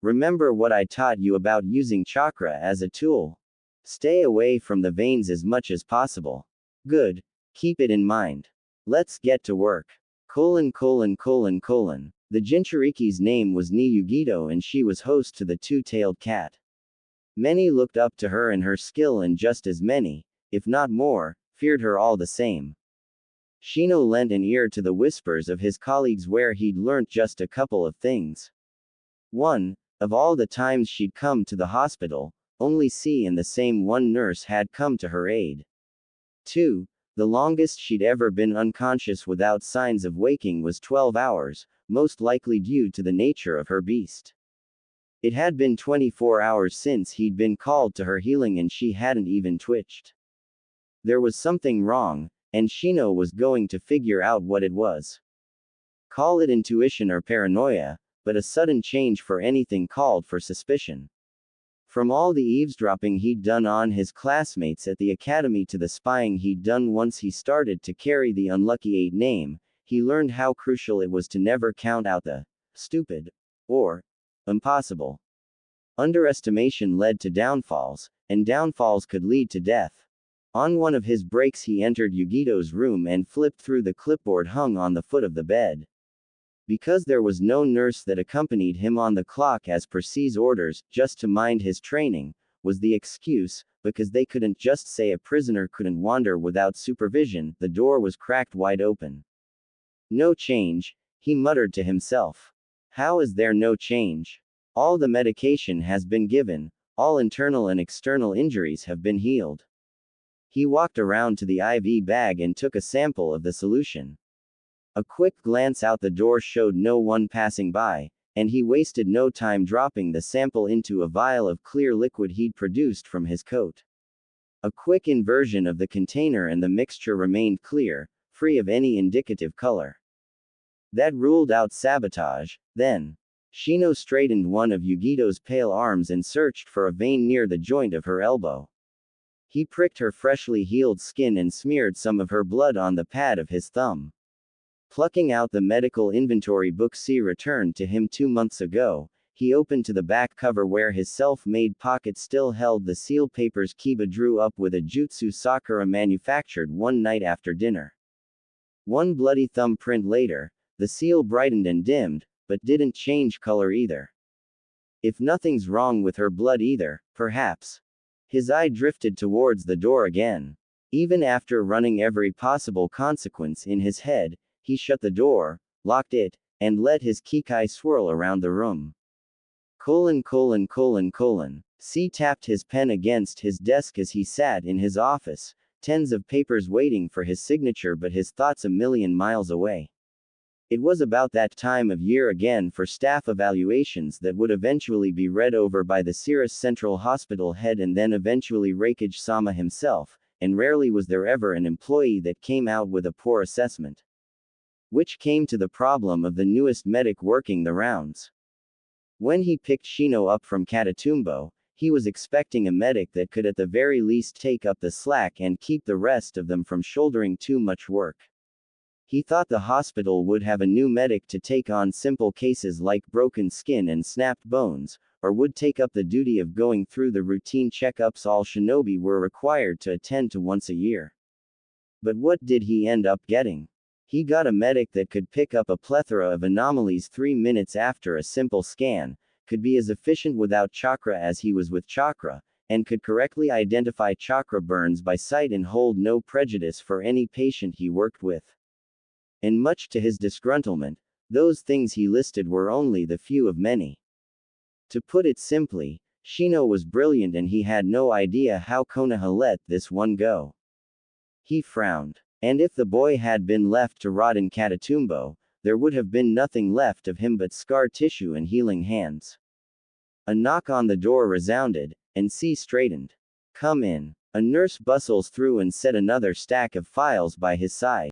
Remember what I taught you about using chakra as a tool. Stay away from the veins as much as possible. Good. Keep it in mind. Let's get to work. The Jinchuriki's name was Niyugito and she was host to the two-tailed cat. Many looked up to her and her skill and just as many, if not more, feared her all the same. Shino lent an ear to the whispers of his colleagues where he'd learnt just a couple of things. 1. Of all the times she'd come to the hospital, only C and the same one nurse had come to her aid. 2. The longest she'd ever been unconscious without signs of waking was 12 hours, most likely due to the nature of her beast. It had been 24 hours since he'd been called to her healing and she hadn't even twitched. There was something wrong, and Shino was going to figure out what it was. Call it intuition or paranoia, but a sudden change for anything called for suspicion. From all the eavesdropping he'd done on his classmates at the academy to the spying he'd done once he started to carry the Unlucky 8 name, he learned how crucial it was to never count out the stupid or impossible. Underestimation led to downfalls, and downfalls could lead to death. On one of his breaks he entered Yugito's room and flipped through the clipboard hung on the foot of the bed. Because there was no nurse that accompanied him on the clock as per C's orders, just to mind his training, was the excuse, because they couldn't just say a prisoner couldn't wander without supervision, the door was cracked wide open. No change, he muttered to himself. How is there no change? All the medication has been given, all internal and external injuries have been healed. He walked around to the IV bag and took a sample of the solution. A quick glance out the door showed no one passing by, and he wasted no time dropping the sample into a vial of clear liquid he'd produced from his coat. A quick inversion of the container and the mixture remained clear, free of any indicative color. That ruled out sabotage. Then, Shino straightened one of Yugito's pale arms and searched for a vein near the joint of her elbow. He pricked her freshly healed skin and smeared some of her blood on the pad of his thumb. Plucking out the medical inventory book C returned to him 2 months ago, he opened to the back cover where his self-made pocket still held the seal papers Kiba drew up with a jutsu Sakura manufactured one night after dinner. One bloody thumbprint later, the seal brightened and dimmed, but didn't change color either. If nothing's wrong with her blood either, perhaps. His eye drifted towards the door again. Even after running every possible consequence in his head, he shut the door, locked it, and let his kikai swirl around the room. C tapped his pen against his desk as he sat in his office, tens of papers waiting for his signature but his thoughts a million miles away. It was about that time of year again for staff evaluations that would eventually be read over by the Sirius Central Hospital head and then eventually Reikage-sama himself, and rarely was there ever an employee that came out with a poor assessment. Which came to the problem of the newest medic working the rounds. When he picked Shino up from Katatumbo, he was expecting a medic that could at the very least take up the slack and keep the rest of them from shouldering too much work. He thought the hospital would have a new medic to take on simple cases like broken skin and snapped bones, or would take up the duty of going through the routine checkups all shinobi were required to attend to once a year. But what did he end up getting? He got a medic that could pick up a plethora of anomalies 3 minutes after a simple scan, could be as efficient without chakra as he was with chakra, and could correctly identify chakra burns by sight and hold no prejudice for any patient he worked with. And much to his disgruntlement, those things he listed were only the few of many. To put it simply, Shino was brilliant and he had no idea how Konoha let this one go. He frowned. And if the boy had been left to rot in Catatumbo, there would have been nothing left of him but scar tissue and healing hands. A knock on the door resounded, and C straightened. "Come in." A nurse bustles through and set another stack of files by his side.